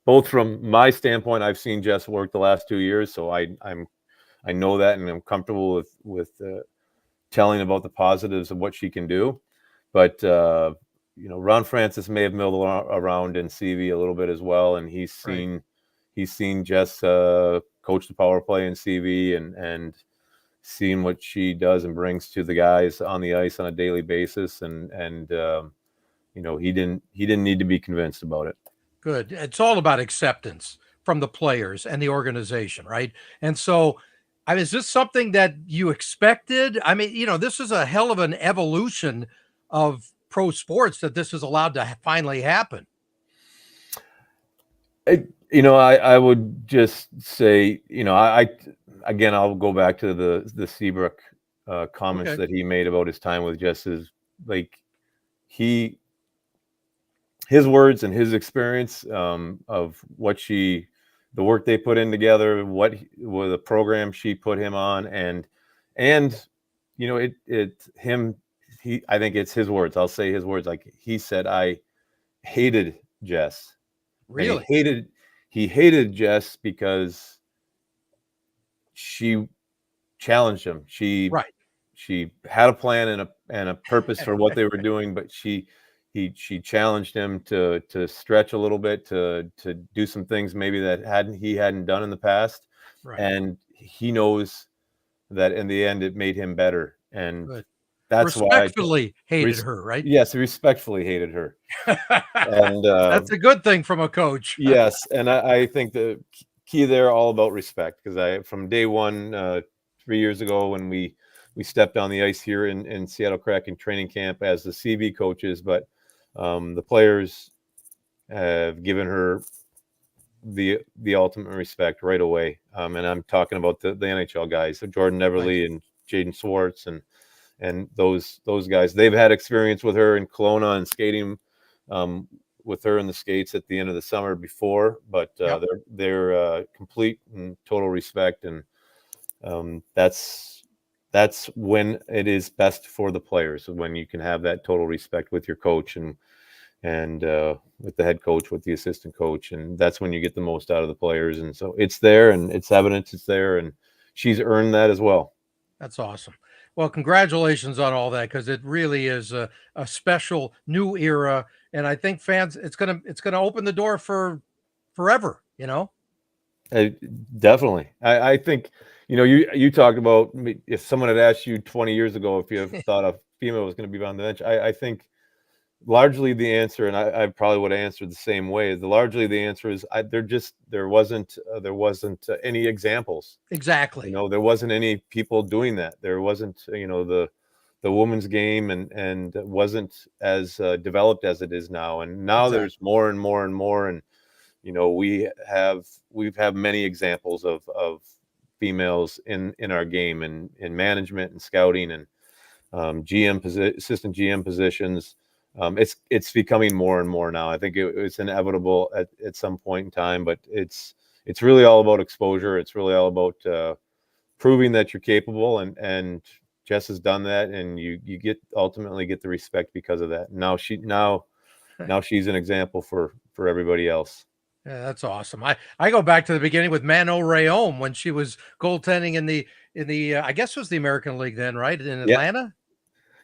[SPEAKER 2] both from my standpoint, I've seen Jess work the last 2 years, so I know that, and I'm comfortable with telling about the positives of what she can do. But you know, Ron Francis may have milled around in CV a little bit as well, and he's seen Jess coach the power play in CV, and seen what she does and brings to the guys on the ice on a daily basis. And you know, he didn't need to be convinced about it.
[SPEAKER 1] Good. It's all about acceptance from the players and the organization, right? And so, I mean, is this something that you expected? I mean, you know, this is a hell of an evolution of pro sports that this is allowed to finally happen.
[SPEAKER 2] You know, I would just say, you know, again, I'll go back to the Seabrook comments that he made about his time with Jess. Is like his words and his experience of the work they put in together, what the program she put him on, and you know, I think it's his words. I'll say his words. Like he said, I hated Jess.
[SPEAKER 1] Really?
[SPEAKER 2] And he hated Jess because she challenged him. She had a plan and a purpose for what they were doing, but she challenged him to stretch a little bit, to do some things maybe that he hadn't done in the past. And he knows that in the end it made him better. And that's
[SPEAKER 1] respectfully hated her, right?
[SPEAKER 2] Yes, respectfully hated her. And
[SPEAKER 1] that's a good thing from a coach.
[SPEAKER 2] Yes, and I think the key there, all about respect, because from day one, 3 years ago, when we stepped on the ice here in Seattle Kraken training camp as the CV coaches, but the players have given her the ultimate respect right away. And I'm talking about the NHL guys, Jordan Everly and Jaden Swartz, and and those guys, they've had experience with her in Kelowna and skating with her in the skates at the end of the summer before, but they're complete and total respect, and that's when it is best for the players, when you can have that total respect with your coach and with the head coach, with the assistant coach, and that's when you get the most out of the players. And so it's there, and it's evidence it's there, and she's earned that as well.
[SPEAKER 1] That's awesome. Well, congratulations on all that, because it really is a special new era, and I think fans, it's gonna open the door for forever.
[SPEAKER 2] Definitely. I think, you talked about, if someone had asked you 20 years ago if you thought a female was going to be on the bench, I think largely the answer, and I probably would have answered the same way. Largely the answer is there wasn't any examples.
[SPEAKER 1] Exactly.
[SPEAKER 2] There wasn't any people doing that. There wasn't, the women's game and wasn't as developed as it is now. And now there's more and more and more. And, we've had many examples of females in our game, and in management and scouting and assistant GM positions. It's becoming more and more now. I think it's inevitable at some point in time, but it's really all about exposure. It's really all about proving that you're capable, and Jess has done that, and you ultimately get the respect because of that. Now she's an example for everybody else.
[SPEAKER 1] Yeah, that's awesome. I go back to the beginning with Mano Rayom when she was goaltending in the I guess it was the American League then, right? In Atlanta?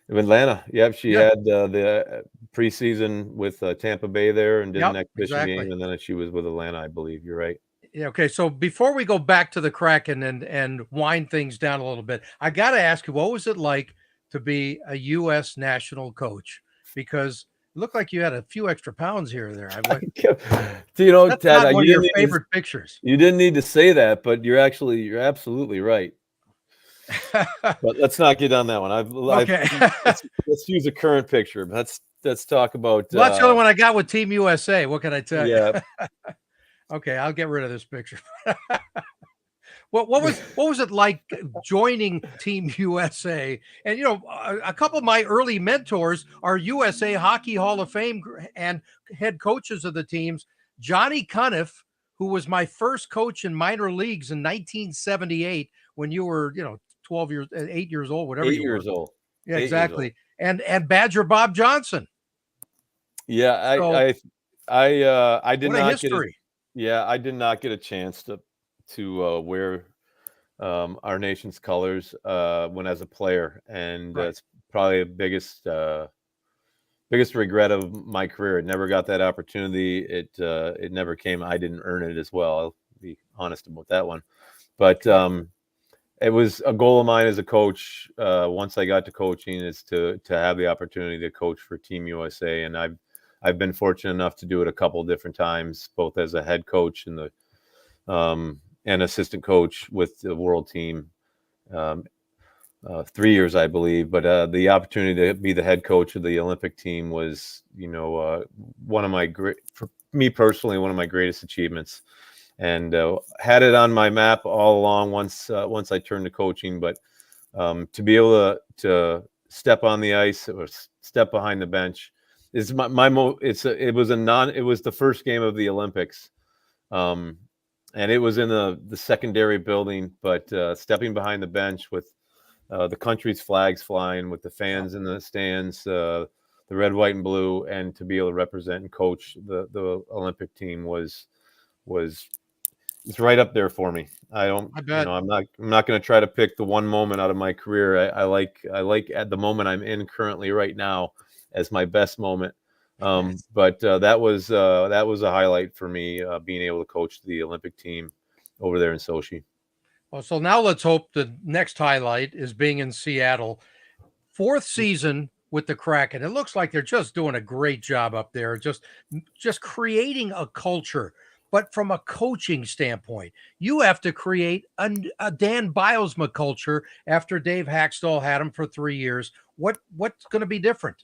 [SPEAKER 2] In Atlanta. Yep. She had the preseason with Tampa Bay there, and did an exhibition game, and then she was with Atlanta, I believe. You're right.
[SPEAKER 1] Yeah. Okay. So before we go back to the Kraken and wind things down a little bit, I got to ask you, what was it like to be a U.S. national coach? Because looked like you had a few extra pounds here or there.
[SPEAKER 2] That's Ted,
[SPEAKER 1] not one of your favorite pictures.
[SPEAKER 2] You didn't need to say that, but you're absolutely right. But let's not get on that one.
[SPEAKER 1] Okay.
[SPEAKER 2] Let's use a current picture. Let's talk about.
[SPEAKER 1] Well, that's the other one I got with Team USA. What can I tell you?
[SPEAKER 2] Yeah.
[SPEAKER 1] Okay, I'll get rid of this picture. What was it like joining Team USA? And a couple of my early mentors are USA Hockey Hall of Fame and head coaches of the teams. Johnny Cuniff, who was my first coach in minor leagues in 1978, when you were 8 years old, whatever.
[SPEAKER 2] 8 years old.
[SPEAKER 1] Yeah, exactly. And Badger Bob Johnson.
[SPEAKER 2] Yeah, I did not
[SPEAKER 1] history.
[SPEAKER 2] I did not get a chance to wear our nation's colors when as a player, and that's probably the biggest regret of my career. It never got that opportunity. It never came. I didn't earn it as well. I'll be honest about that one. But it was a goal of mine as a coach. Once I got to coaching, is to have the opportunity to coach for Team USA, and I've been fortunate enough to do it a couple of different times, both as a head coach and and assistant coach with the world team. 3 years, I believe, but the opportunity to be the head coach of the Olympic team was, one of my for me personally, one of my greatest achievements, and had it on my map all along once I turned to coaching. But to be able to step on the ice or step behind the bench is it was the first game of the Olympics. And it was in the secondary building, but stepping behind the bench with the country's flags flying, with the fans in the stands, the red, white, and blue, and to be able to represent and coach the Olympic team it's right up there for me. I'm not going to try to pick the one moment out of my career. I like at the moment I'm in currently right now as my best moment. But that was a highlight for me, being able to coach the Olympic team over there in Sochi.
[SPEAKER 1] Well, so now let's hope the next highlight is being in Seattle. 4th season with the Kraken. It looks like they're just doing a great job up there, just creating a culture. But from a coaching standpoint, you have to create a Dan Bylsma culture after Dave Hackstall had him for 3 years. What's going to be different?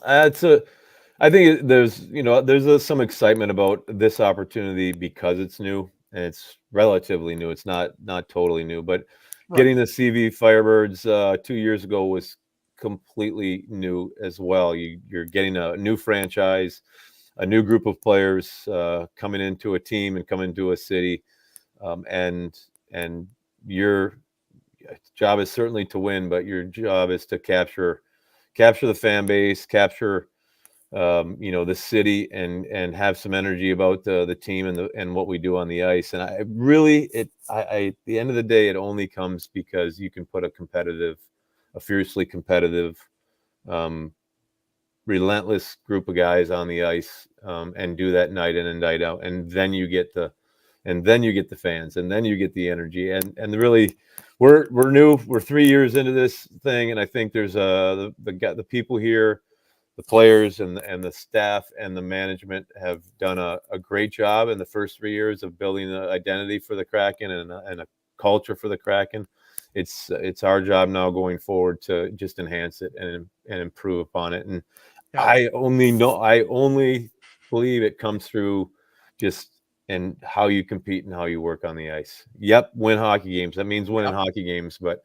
[SPEAKER 2] I think there's some excitement about this opportunity because it's new, and it's relatively new. It's not totally new, but getting the CV Firebirds 2 years ago was completely new as well. You're getting a new franchise, a new group of players coming into a team and coming to a city, and your job is certainly to win, but your job is to capture the fan base, capture the city, and have some energy about the team and what we do on the ice. And I really, at the end of the day, it only comes because you can put a fiercely competitive, relentless group of guys on the ice, and do that night in and night out. And then you get the fans, and then you get the energy. And really, we're new. We're 3 years into this thing, and I think there's the people here, the players and the staff and the management have done a great job in the first 3 years of building an identity for the Kraken and a culture for the Kraken. It's our job now going forward to just enhance it and improve upon it. And yeah. I only believe it comes through just and how you compete and how you work on the ice. Yep, win hockey games. That means winning hockey games, but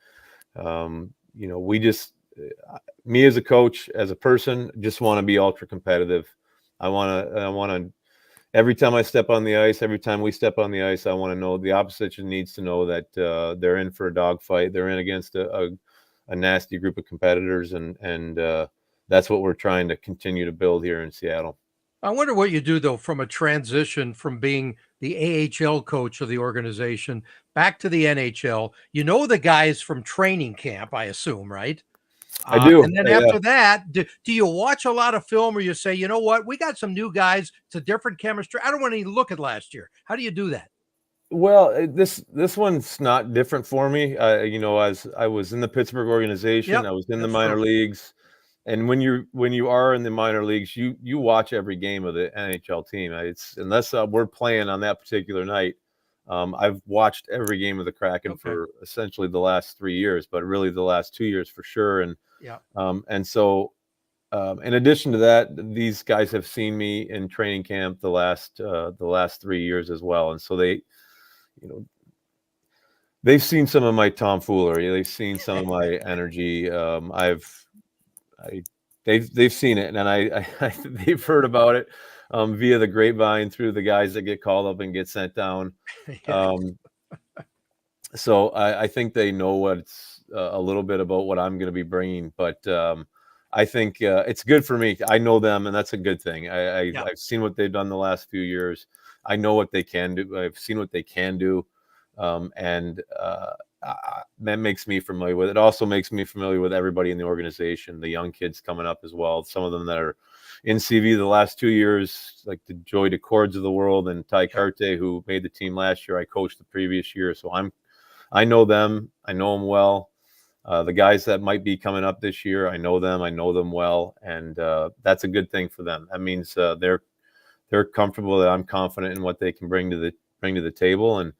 [SPEAKER 2] we just. Me as a coach, as a person, just want to be ultra competitive. I want to, every time I step on the ice, every time we step on the ice, I want to know the opposition needs to know that they're in for a dogfight. They're in against a nasty group of competitors, and that's what we're trying to continue to build here in Seattle.
[SPEAKER 1] I wonder what you do, though, from a transition from being the AHL coach of the organization back to the NHL. You know the guys from training camp, I assume, right?
[SPEAKER 2] I do.
[SPEAKER 1] And then after that, do you watch a lot of film, or you say, you know what, we got some new guys, it's a different chemistry. I don't want to even look at last year. How do you do that?
[SPEAKER 2] Well, this one's not different for me. As I was in the Pittsburgh organization, I was in the minor leagues. And when you are in the minor leagues, you watch every game of the NHL team. It's unless we're playing on that particular night. I've watched every game of the Kraken for essentially the last 3 years, but really the last 2 years for sure. And so in addition to that, these guys have seen me in training camp the last 3 years as well. And so they've seen some of my tomfoolery. They've seen some of my energy. They've seen it, and they've heard about it via the grapevine through the guys that get called up and get sent down. So I think they know what's a little bit about what I'm going to be bringing, but I think it's good for me. I know them, and that's a good thing. I've seen what they've done the last few years. I know what they can do. I've seen what they can do, and that makes me familiar with it. Also makes me familiar with everybody in the organization, the young kids coming up as well. Some of them that are in CV the last 2 years, like the Joy DeCords of the world and Ty Carte, who made the team last year. I coached the previous year, so I know them. I know them well. The guys that might be coming up this year, I know them. I know them well, and that's a good thing for them. That means they're comfortable that I'm confident in what they can bring to the table, and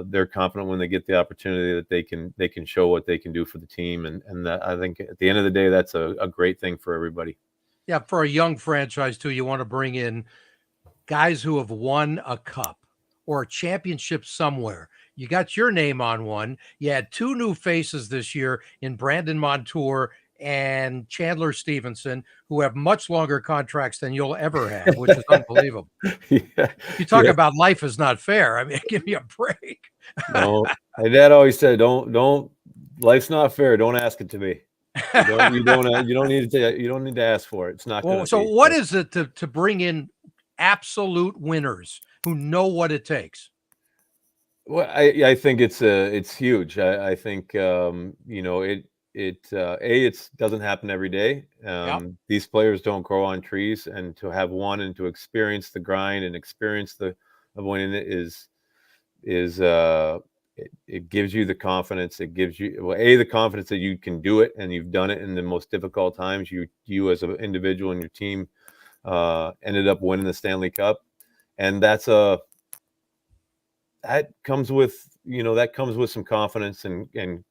[SPEAKER 2] they're confident when they get the opportunity that they can show what they can do for the team. And that, I think at the end of the day, that's a great thing for everybody.
[SPEAKER 1] Yeah, for a young franchise too, you want to bring in guys who have won a cup or a championship somewhere. You got your name on one. You had two new faces this year in Brandon Montour and Chandler Stevenson, who have much longer contracts than you'll ever have, which is unbelievable. You talk about life is not fair. I mean, give me a break.
[SPEAKER 2] No, my dad always said, don't, life's not fair. Don't ask it to be. You don't need to ask for it. It's not going to be.
[SPEAKER 1] So what is it to bring in absolute winners who know what it takes?
[SPEAKER 2] Well, I think it's huge. I think it doesn't happen every day. These players don't grow on trees, and to have won and to experience the grind and experience of winning it is it gives you the confidence. It gives you the confidence that you can do it, and you've done it in the most difficult times. You as an individual and your team ended up winning the Stanley Cup, and that comes with some confidence, and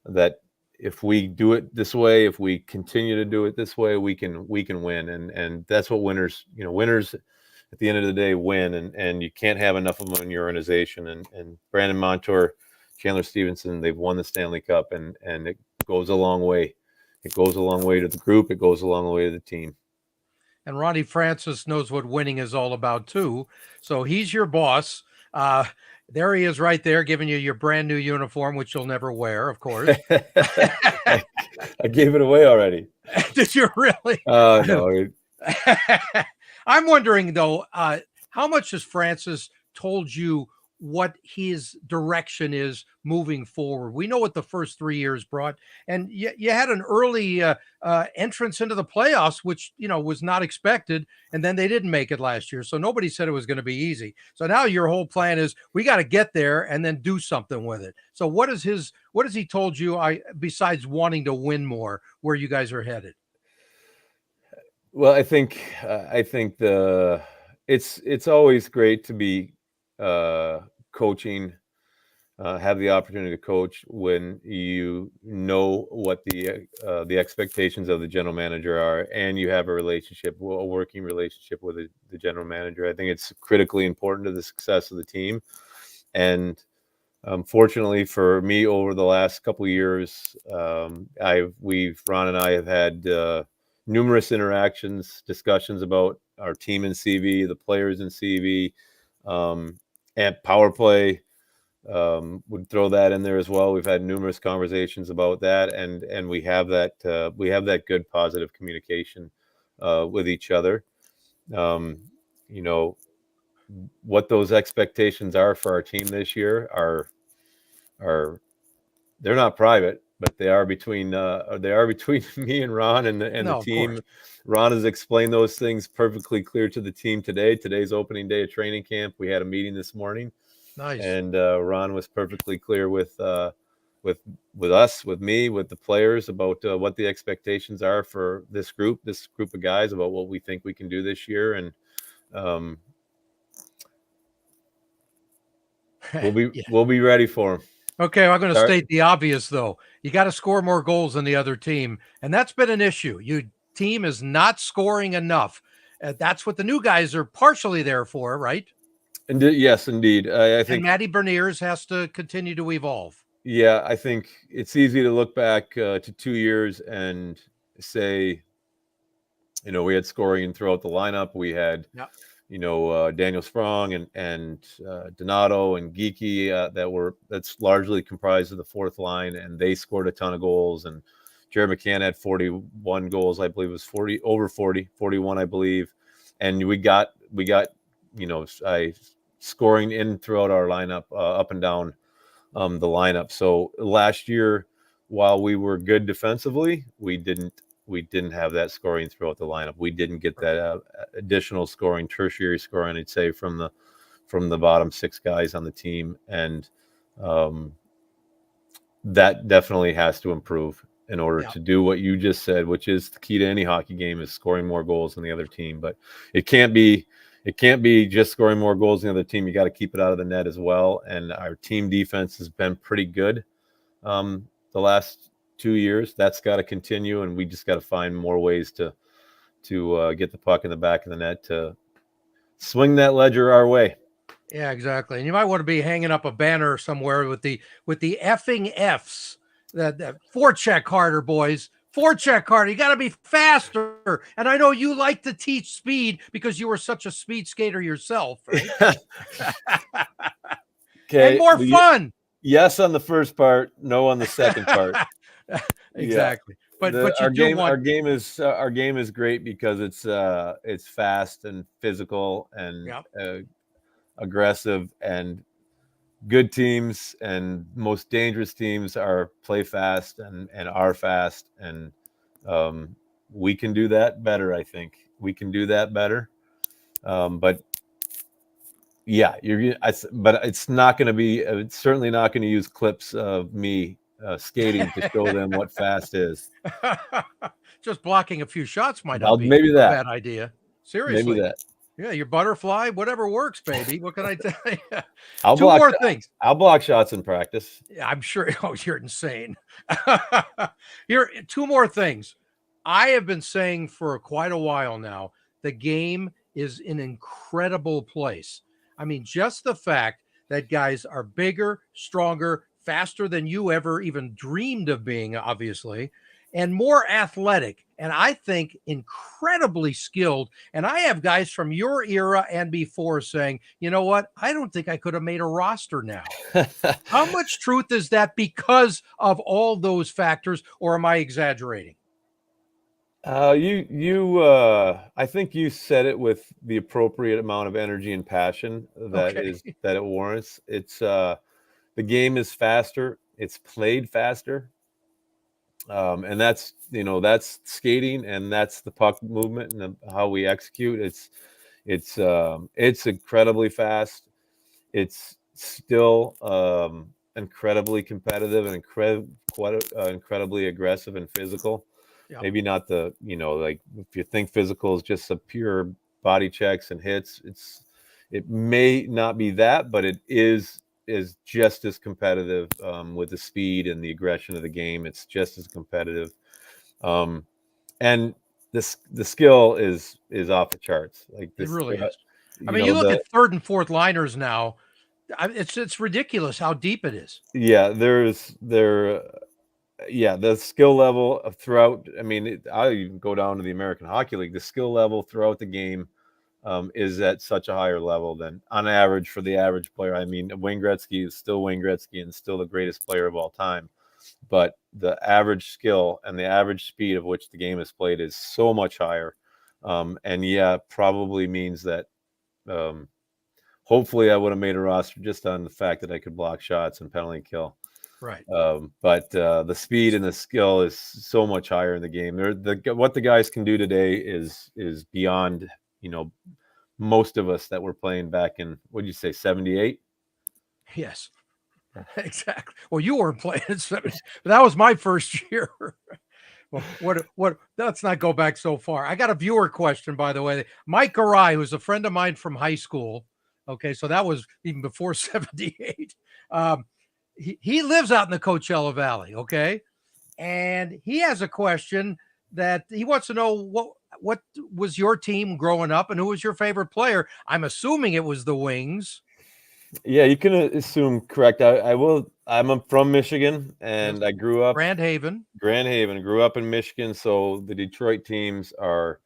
[SPEAKER 2] that if we do it this way, if we continue to do it this way, we can win. And that's what winners at the end of the day win, and you can't have enough of them in your organization. And Brandon Montour Chandler Stevenson. They've won the Stanley Cup, and it goes a long way. It goes a long way to the group. It goes a long way to the team.
[SPEAKER 1] And Ronnie Francis knows what winning is all about too. So he's your boss. There he is right there giving you your brand new uniform, which you'll never wear, of course.
[SPEAKER 2] I gave it away already.
[SPEAKER 1] Did you really?
[SPEAKER 2] No.
[SPEAKER 1] I'm wondering, though, how much has Francis told you what his direction is moving forward? We know what the first 3 years brought, and you had an early entrance into the playoffs, which, was not expected, and then they didn't make it last year. So nobody said it was going to be easy. So now your whole plan is we got to get there and then do something with it. So what has he told you, besides wanting to win more, where you guys are headed?
[SPEAKER 2] Well, I think it's always great to be coaching, have the opportunity to coach when you know what the expectations of the general manager are, and you have a working relationship with the general manager. I think it's critically important to the success of the team. And fortunately for me, over the last couple of years, Ron and I have had numerous discussions about our team in CV, the players in CV, and power play. Would throw that in there as well. We've had numerous conversations about that, and we have that good positive communication with each other. What those expectations are for our team this year are they're not private, but they are between me and Ron and the team. Ron has explained those things perfectly clear to the team today. Today's opening day of training camp. We had a meeting this morning.
[SPEAKER 1] Nice.
[SPEAKER 2] And Ron was perfectly clear with us, with me, with the players about what the expectations are for this group of guys, about what we think we can do this year, and we'll be ready for them.
[SPEAKER 1] Okay, I'm going to state the obvious, though. You got to score more goals than the other team, and that's been an issue. Your team is not scoring enough. That's what the new guys are partially there for, right?
[SPEAKER 2] Yes, indeed. I think
[SPEAKER 1] Matty Beniers has to continue to evolve.
[SPEAKER 2] Yeah, I think it's easy to look back to 2 years and say, we had scoring throughout the lineup. We had, Daniel Sprong and Donato and Geeky that's largely comprised of the fourth line, and they scored a ton of goals. And Jared McCann had 41 goals, I believe it was 41, I believe. And we got scoring in throughout our lineup, up and down the lineup. So last year, while we were good defensively, we didn't have that scoring throughout the lineup. We didn't get that additional scoring, tertiary scoring, I'd say, from the bottom six guys on the team. And that definitely has to improve in order to do what you just said, which is the key to any hockey game, is scoring more goals than the other team. But it can't be just scoring more goals than the other team. You got to keep it out of the net as well. And our team defense has been pretty good the last 2 years. That's got to continue, and we just got to find more ways to get the puck in the back of the net to swing that ledger our way.
[SPEAKER 1] Yeah, exactly. And you might want to be hanging up a banner somewhere with the effing Fs. That forecheck harder, boys. Forecheck harder. You got to be faster. And I know you like to teach speed because you were such a speed skater yourself, right?
[SPEAKER 2] Okay.
[SPEAKER 1] And more fun.
[SPEAKER 2] Yes on the first part, no on the second part.
[SPEAKER 1] Exactly.
[SPEAKER 2] Yeah. But our game is great because it's fast and physical and aggressive, and good teams and most dangerous teams play fast and are fast, and we can do that better. I think we can do that better. But yeah, but it's not going to be. It's certainly not going to use clips of me skating to show them what fast is.
[SPEAKER 1] Just blocking a few shots might not be
[SPEAKER 2] maybe
[SPEAKER 1] a bad idea. Seriously,
[SPEAKER 2] maybe that.
[SPEAKER 1] Yeah, your butterfly, whatever works, baby. What can I tell you?
[SPEAKER 2] Two more things. I'll block shots in practice.
[SPEAKER 1] Yeah, I'm sure. Oh, you're insane. Here, two more things. I have been saying for quite a while now, the game is an incredible place. I mean, just the fact that guys are bigger, stronger, faster than you ever even dreamed of being, obviously, and more athletic. And I think incredibly skilled. And I have guys from your era and before saying, you know what? I don't think I could have made a roster now. How much truth is that because of all those factors, or am I exaggerating?
[SPEAKER 2] I think you said it with the appropriate amount of energy and passion
[SPEAKER 1] Okay.
[SPEAKER 2] that it warrants. The game is faster. It's played faster. And that's skating, and that's the puck movement and how we execute. It's incredibly fast. It's still incredibly competitive and incredibly aggressive and physical.
[SPEAKER 1] Yeah.
[SPEAKER 2] Maybe not like if you think physical is just a pure body checks and hits, it may not be that, but it is just as competitive with the speed and the aggression of the game. It's just as competitive, and the skill is off the charts. Like
[SPEAKER 1] It
[SPEAKER 2] this,
[SPEAKER 1] really is. I
[SPEAKER 2] you
[SPEAKER 1] mean,
[SPEAKER 2] know
[SPEAKER 1] you look
[SPEAKER 2] the
[SPEAKER 1] at third and fourth liners now. It's ridiculous how deep it is.
[SPEAKER 2] yeah the skill level throughout. I mean, I even go down to the American Hockey League. The skill level throughout the game is at such a higher level than on average for the average player. I mean, Wayne Gretzky is still Wayne Gretzky and still the greatest player of all time. But the average skill and the average speed of which the game is played is so much higher. And probably means that hopefully I would have made a roster just on the fact that I could block shots and penalty kill.
[SPEAKER 1] Right.
[SPEAKER 2] But the speed and the skill is so much higher in the game. What the guys can do today is beyond, most of us that were playing back in, what did you say, 78?
[SPEAKER 1] Yes. Exactly. Well, you weren't playing at 70, but that was my first year. Well, what? Let's not go back so far. I got a viewer question, by the way. Mike Garai, who's a friend of mine from high school. Okay, so that was even before 78. He lives out in the Coachella Valley. Okay, and he has a question that he wants to know what was your team growing up and who was your favorite player. I'm assuming it was the Wings.
[SPEAKER 2] Yeah, you can assume correct. I'm from Michigan, and
[SPEAKER 1] Yes.
[SPEAKER 2] I grew up
[SPEAKER 1] Grand Haven.
[SPEAKER 2] Grand Haven. Grew up in Michigan, so the Detroit teams are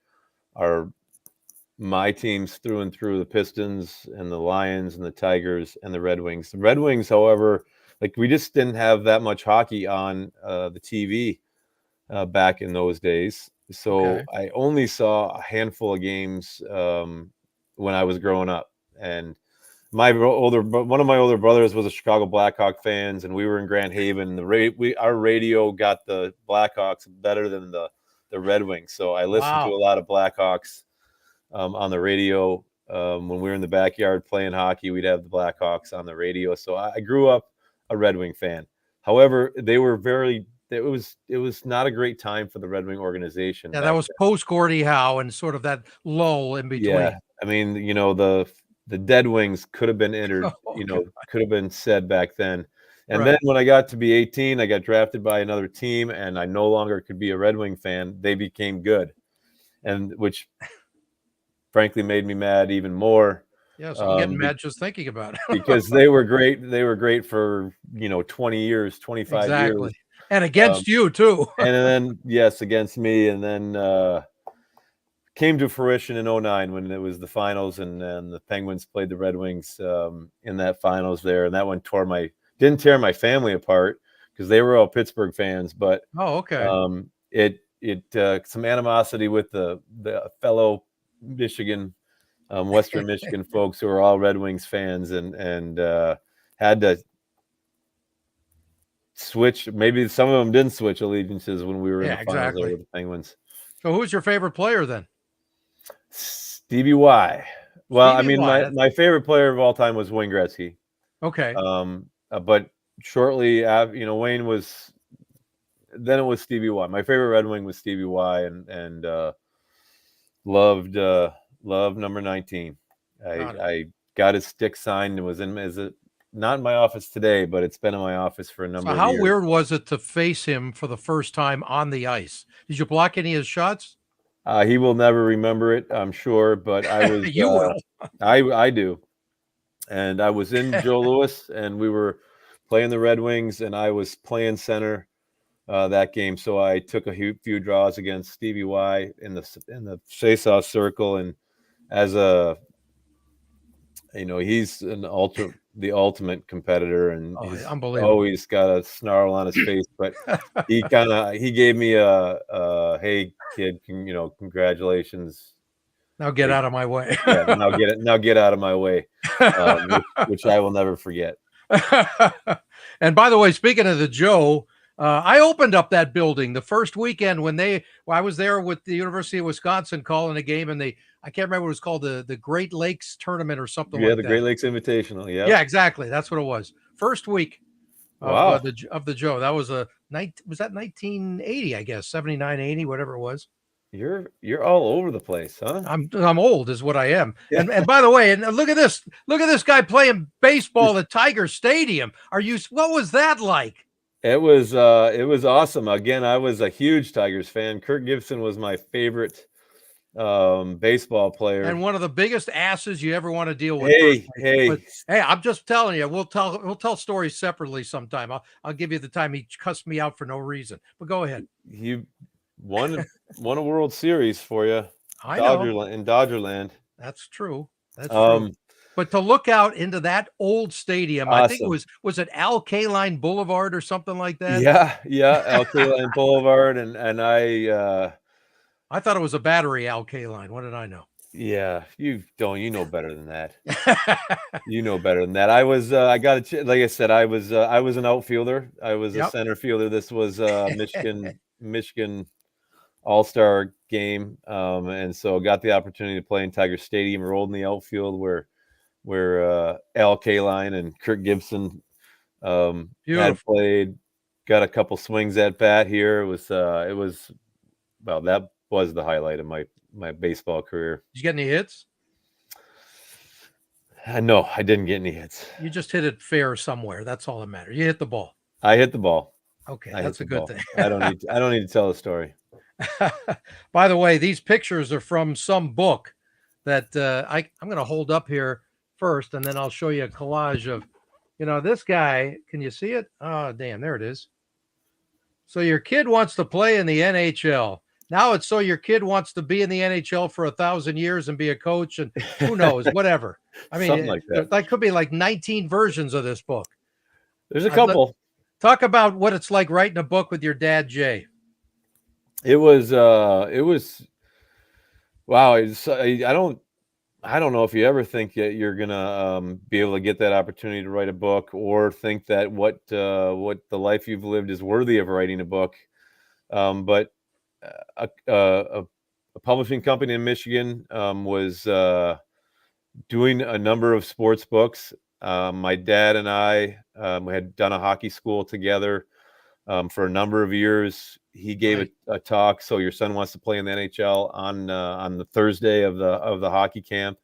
[SPEAKER 2] my teams through and through. The Pistons and the Lions and the Tigers and the Red Wings. The Red Wings, however, like we just didn't have that much hockey on the TV back in those days. So
[SPEAKER 1] Okay.
[SPEAKER 2] I only saw a handful of games when I was growing up, and one of my older brothers was a Chicago Blackhawk fans, and we were in Grand Haven. Our radio got the Blackhawks better than the Red Wings, so I listened to
[SPEAKER 1] Wow.
[SPEAKER 2] a lot of Blackhawks on the radio. When we were in the backyard playing hockey, we'd have the Blackhawks on the radio. So I grew up a Red Wing fan. However, they were it was not a great time for the Red Wing organization
[SPEAKER 1] Yeah, that
[SPEAKER 2] back
[SPEAKER 1] was
[SPEAKER 2] then.
[SPEAKER 1] post Gordie Howe and sort of that lull in
[SPEAKER 2] Yeah,
[SPEAKER 1] between.
[SPEAKER 2] I mean, the Dead Wings could have been entered,
[SPEAKER 1] Oh, God.
[SPEAKER 2] could have been said back then. And then
[SPEAKER 1] Right.
[SPEAKER 2] when I got to be 18, I got drafted by another team, and I no longer could be a Red Wing fan. They became good, and which frankly made me mad even more.
[SPEAKER 1] Yes, I'm getting mad just thinking about it.
[SPEAKER 2] Because they were great. They were great for 20 years, 25 years,
[SPEAKER 1] Exactly. And
[SPEAKER 2] um,
[SPEAKER 1] against you too.
[SPEAKER 2] and then yes, against me, and then came to fruition in 09 when it was the finals, and the Penguins played the Red Wings in that finals there, and that one didn't tear my family apart because they were all Pittsburgh fans, but
[SPEAKER 1] Oh, okay.
[SPEAKER 2] it some animosity with the fellow Michigan. Western Michigan folks who are all Red Wings fans, and had to switch. Maybe some of them didn't switch allegiances when we were in the
[SPEAKER 1] Yeah,
[SPEAKER 2] finals there
[SPEAKER 1] exactly.
[SPEAKER 2] with the Penguins.
[SPEAKER 1] So who's your favorite player then?
[SPEAKER 2] Stevie Y. Well, I
[SPEAKER 1] Stevie
[SPEAKER 2] mean,
[SPEAKER 1] Y.
[SPEAKER 2] my favorite player of all time was Wayne Gretzky.
[SPEAKER 1] Okay.
[SPEAKER 2] But shortly after, Wayne was. Then it was Stevie Y. My favorite Red Wing was Stevie Y, and loved number 19.
[SPEAKER 1] Got it.
[SPEAKER 2] I got his stick signed and was not in my office today, but it's been in my office for a
[SPEAKER 1] So
[SPEAKER 2] number of
[SPEAKER 1] how
[SPEAKER 2] years.
[SPEAKER 1] weird was it to face him for the first time on the ice? Did you block any of his shots?
[SPEAKER 2] He will never remember it, I'm sure, but I was
[SPEAKER 1] You will.
[SPEAKER 2] I do. And I was in Joe Louis, and we were playing the Red Wings, and I was playing center that game. So I took a few draws against Stevie Y in the face-off circle, and as a he's the ultimate competitor, and he's
[SPEAKER 1] unbelievable.
[SPEAKER 2] always got a snarl on his face. But he gave me a hey kid, congratulations.
[SPEAKER 1] Now get out of my way.
[SPEAKER 2] Yeah, now get out of my way, which I will never forget.
[SPEAKER 1] And by the way, speaking of the Joe, I opened up that building the first weekend when I was there with the University of Wisconsin calling a game, and I can't remember what it was called, the Great Lakes Tournament or something like that.
[SPEAKER 2] Yeah, the Great Lakes Invitational. Yeah.
[SPEAKER 1] Yeah, exactly. That's what it was. First week of the Joe. That was was that 1980, I guess, 79, 80, whatever it was.
[SPEAKER 2] You're all over the place, huh?
[SPEAKER 1] I'm old is what I am. Yeah. And by the way, and look at this guy playing baseball at Tiger Stadium. What was that like?
[SPEAKER 2] It was awesome. Again, I was a huge Tigers fan. Kirk Gibson was my favorite baseball player,
[SPEAKER 1] and one of the biggest asses you ever want to deal with.
[SPEAKER 2] Hey,
[SPEAKER 1] I'm just telling you, we'll tell stories separately sometime. I'll give you the time he cussed me out for no reason. But go ahead.
[SPEAKER 2] You won a World Series for you.
[SPEAKER 1] I know.
[SPEAKER 2] In Dodgerland.
[SPEAKER 1] That's true. That's true. But to look out into that old stadium, awesome. I think was it Al Kaline Boulevard or something like that?
[SPEAKER 2] Yeah, Al Kaline Boulevard, and
[SPEAKER 1] I thought it was a Battery Al Kaline. What did I know?
[SPEAKER 2] Yeah, you know better than that. You know better than that. I was like I said, I was an outfielder. I was a center fielder. This was Michigan All-Star game, and so got the opportunity to play in Tiger Stadium. Rolled in the outfield where Al Kaline and Kirk Gibson had played. Got a couple swings at bat here. It was that was the highlight of my baseball career.
[SPEAKER 1] Did you get any hits?
[SPEAKER 2] No, I didn't get any hits.
[SPEAKER 1] You just hit it fair somewhere. That's all that matters. You hit the ball.
[SPEAKER 2] I hit the ball.
[SPEAKER 1] Okay, that's a good thing.
[SPEAKER 2] I don't need to tell a story.
[SPEAKER 1] By the way, these pictures are from some book that I'm going to hold up here first, and then I'll show you a collage of, this guy. Can you see it? Oh, damn, there it is. So your kid wants to play in the NHL. Now it's so your kid wants to be in the NHL for 1,000 years and be a coach, and who knows, whatever. I mean,
[SPEAKER 2] like that
[SPEAKER 1] could be like 19 versions of this book.
[SPEAKER 2] There's a couple.
[SPEAKER 1] Talk about what it's like writing a book with your dad, Jay.
[SPEAKER 2] It was wow. I don't know if you ever think that you're gonna be able to get that opportunity to write a book, or think that what the life you've lived is worthy of writing a book. But a publishing company in Michigan was doing a number of sports books. My dad and I had done a hockey school together for a number of years. He gave a talk. So your son wants to play in the NHL on the Thursday of the hockey camp.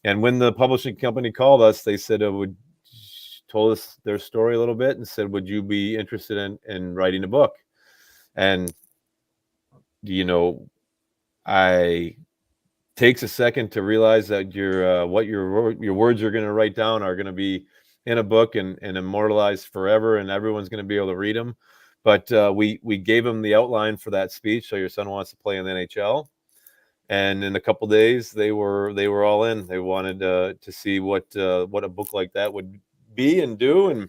[SPEAKER 2] And when the publishing company called us, they said told us their story a little bit and said, "Would you be interested in writing a book?" And I takes a second to realize that your words are going to write down are going to be in a book and immortalized forever, and everyone's going to be able to read them. But we gave them the outline for that speech. So your son wants to play in the NHL, and in a couple of days they were all in. They wanted to see what a book like that would be and do, and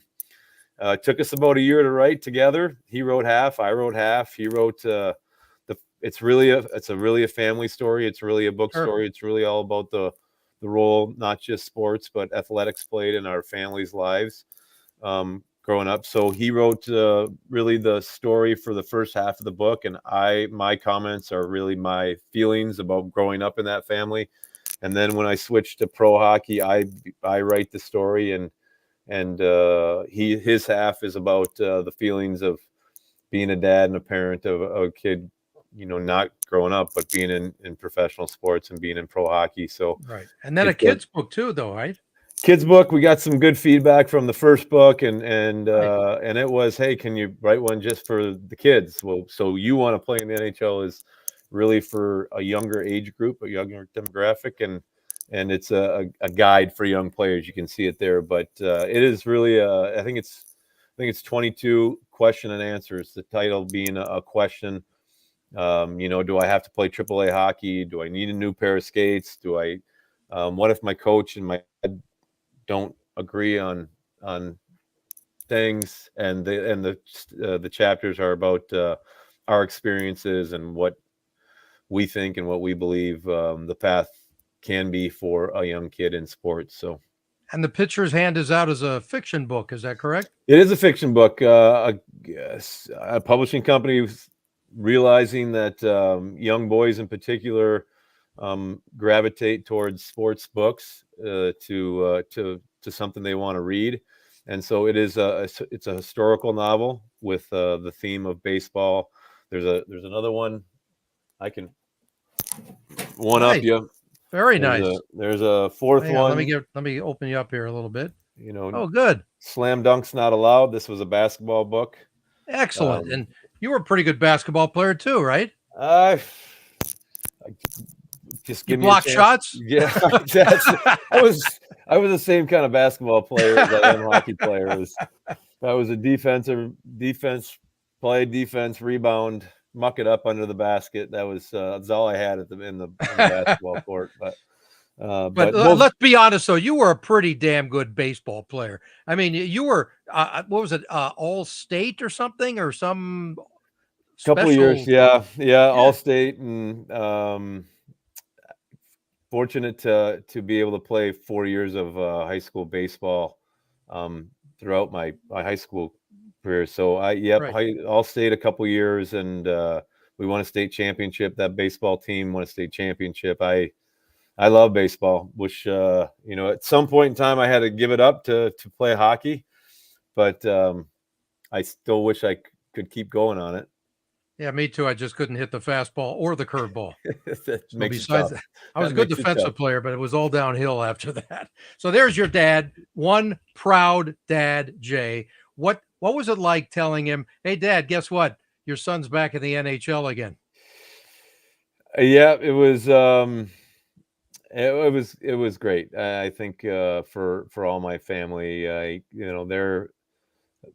[SPEAKER 2] it took us about a year to write together. He wrote half, I wrote half. He wrote it's really a family story. It's really a book story. It's really all about the role, not just sports, but athletics played in our family's lives growing up. So he wrote really the story for the first half of the book, and my comments are really my feelings about growing up in that family. And then when I switched to pro hockey, I write the story, and his half is about the feelings of being a dad and a parent of a kid, not growing up, but being in professional sports and being in pro hockey. So
[SPEAKER 1] right. And then a kid's book too, though, right?
[SPEAKER 2] Kids book. We got some good feedback from the first book, and it was, hey, can you write one just for the kids? Well, so you want to play in the NHL is really for a younger age group, a younger demographic, and it's a guide for young players. You can see it there, but it is really I think it's think it's 22 question and answers. The title being a question. Do I have to play AAA hockey? Do I need a new pair of skates? What if my coach and my dad don't agree on things? And the chapters are about our experiences and what we think and what we believe the path can be for a young kid in sports. So.
[SPEAKER 1] And The Pitcher's Hand is out as a fiction book. Is that correct?
[SPEAKER 2] It is a fiction book. A publishing company realizing that young boys in particular gravitate towards sports books to something they want to read, and so it's a historical novel with the theme of baseball. There's another one I can one up you.
[SPEAKER 1] Very nice.
[SPEAKER 2] There's a fourth one.
[SPEAKER 1] Let me open you up here a little bit.
[SPEAKER 2] Oh,
[SPEAKER 1] good.
[SPEAKER 2] Slam dunks not allowed. This was a basketball book.
[SPEAKER 1] Excellent. And you were a pretty good basketball player too, right?
[SPEAKER 2] Just give
[SPEAKER 1] me block shots.
[SPEAKER 2] Yeah, I was the same kind of basketball player as I am hockey player. I was a defense, play defense, rebound, muck it up under the basket. That's all I had in the basketball court. But
[SPEAKER 1] let's be honest, though, you were a pretty damn good baseball player. I mean, you were what was it, all state or something, or some
[SPEAKER 2] couple of years, yeah, all state, and fortunate to be able to play 4 years of high school baseball throughout my high school career. So all state a couple years, and we won a state championship. That baseball team won a state championship. I love baseball. Wish at some point in time I had to give it up to play hockey, but I still wish I could keep going on it.
[SPEAKER 1] Yeah, me too. I just couldn't hit the fastball or the curveball.
[SPEAKER 2] Besides that,
[SPEAKER 1] I was a good defensive player, but it was all downhill after that. So there's your dad, one proud dad, Jay. What was it like telling him, "Hey, Dad, guess what? Your son's back in the NHL again"?
[SPEAKER 2] Yeah, it was. It was great. I think for all my family,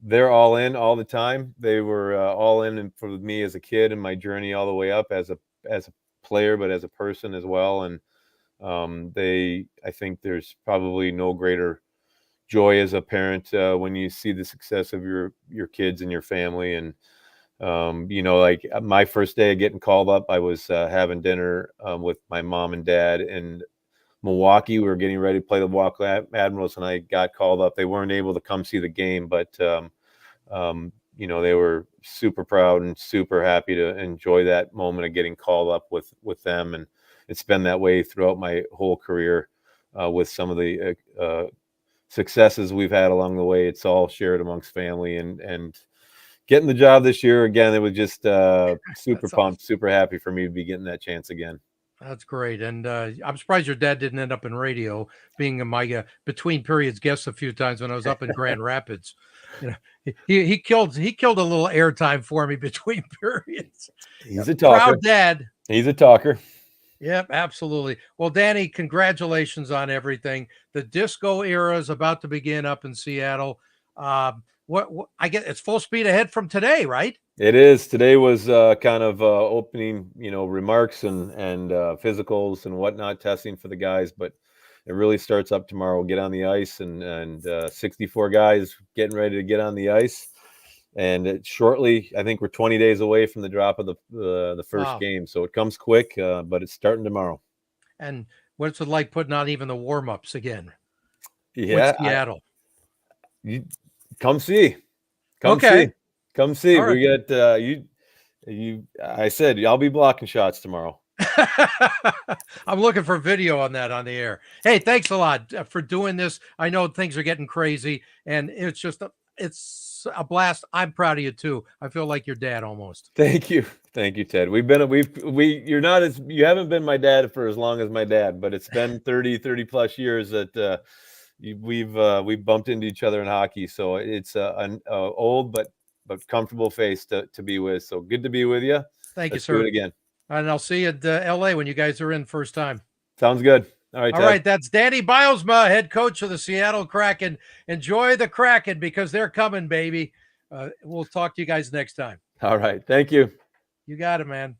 [SPEAKER 2] they're all in all the time. They were all in for me as a kid and my journey all the way up as a player, but as a person as well. And I think there's probably no greater joy as a parent when you see the success of your kids and your family. And like my first day of getting called up, I was having dinner with my mom and dad in Milwaukee. We were getting ready to play the Milwaukee Admirals, and I got called up. They weren't able to come see the game, but they were super proud and super happy to enjoy that moment of getting called up with them. And it's been that way throughout my whole career with some of the successes we've had along the way. It's all shared amongst family, and getting the job this year again, it was just super pumped, super happy for me to be getting that chance again.
[SPEAKER 1] That's great. And I'm surprised your dad didn't end up in radio, being my between periods guest a few times when I was up in Grand Rapids. He killed a little airtime for me between periods.
[SPEAKER 2] He's a talker.
[SPEAKER 1] Proud dad. He's
[SPEAKER 2] a talker.
[SPEAKER 1] Yep, absolutely. Well, Danny, congratulations on everything. The disco era is about to begin up in Seattle. What I get, it's full speed ahead from today, right?
[SPEAKER 2] It is. Today was kind of opening, remarks and physicals and whatnot, testing for the guys. But it really starts up tomorrow. We'll get on the ice, and 64 guys getting ready to get on the ice. And shortly, I think we're 20 days away from the drop of the first game. So it comes quick, but it's starting tomorrow.
[SPEAKER 1] And what's it like putting on even the warm-ups again?
[SPEAKER 2] Yeah,
[SPEAKER 1] with Seattle.
[SPEAKER 2] Come see. Come see. Right. We got you. I said I'll be blocking shots tomorrow.
[SPEAKER 1] I'm looking for video on that on the air. Hey, thanks a lot for doing this. I know things are getting crazy, and it's it's a blast. I'm proud of you too. I feel like your dad almost.
[SPEAKER 2] Thank you, Ted. You haven't been my dad for as long as my dad, but it's been 30 plus years that we've bumped into each other in hockey. So it's an old but comfortable face to be with. So good to be with you.
[SPEAKER 1] Thank you, sir.
[SPEAKER 2] Do it again.
[SPEAKER 1] And I'll see you at LA when you guys are in first time.
[SPEAKER 2] Sounds good. All right,
[SPEAKER 1] All
[SPEAKER 2] Ted.
[SPEAKER 1] right, that's Danny Bylsma, head coach of the Seattle Kraken. Enjoy the Kraken because they're coming, baby. We'll talk to you guys next time.
[SPEAKER 2] All right. Thank you.
[SPEAKER 1] You got it, man.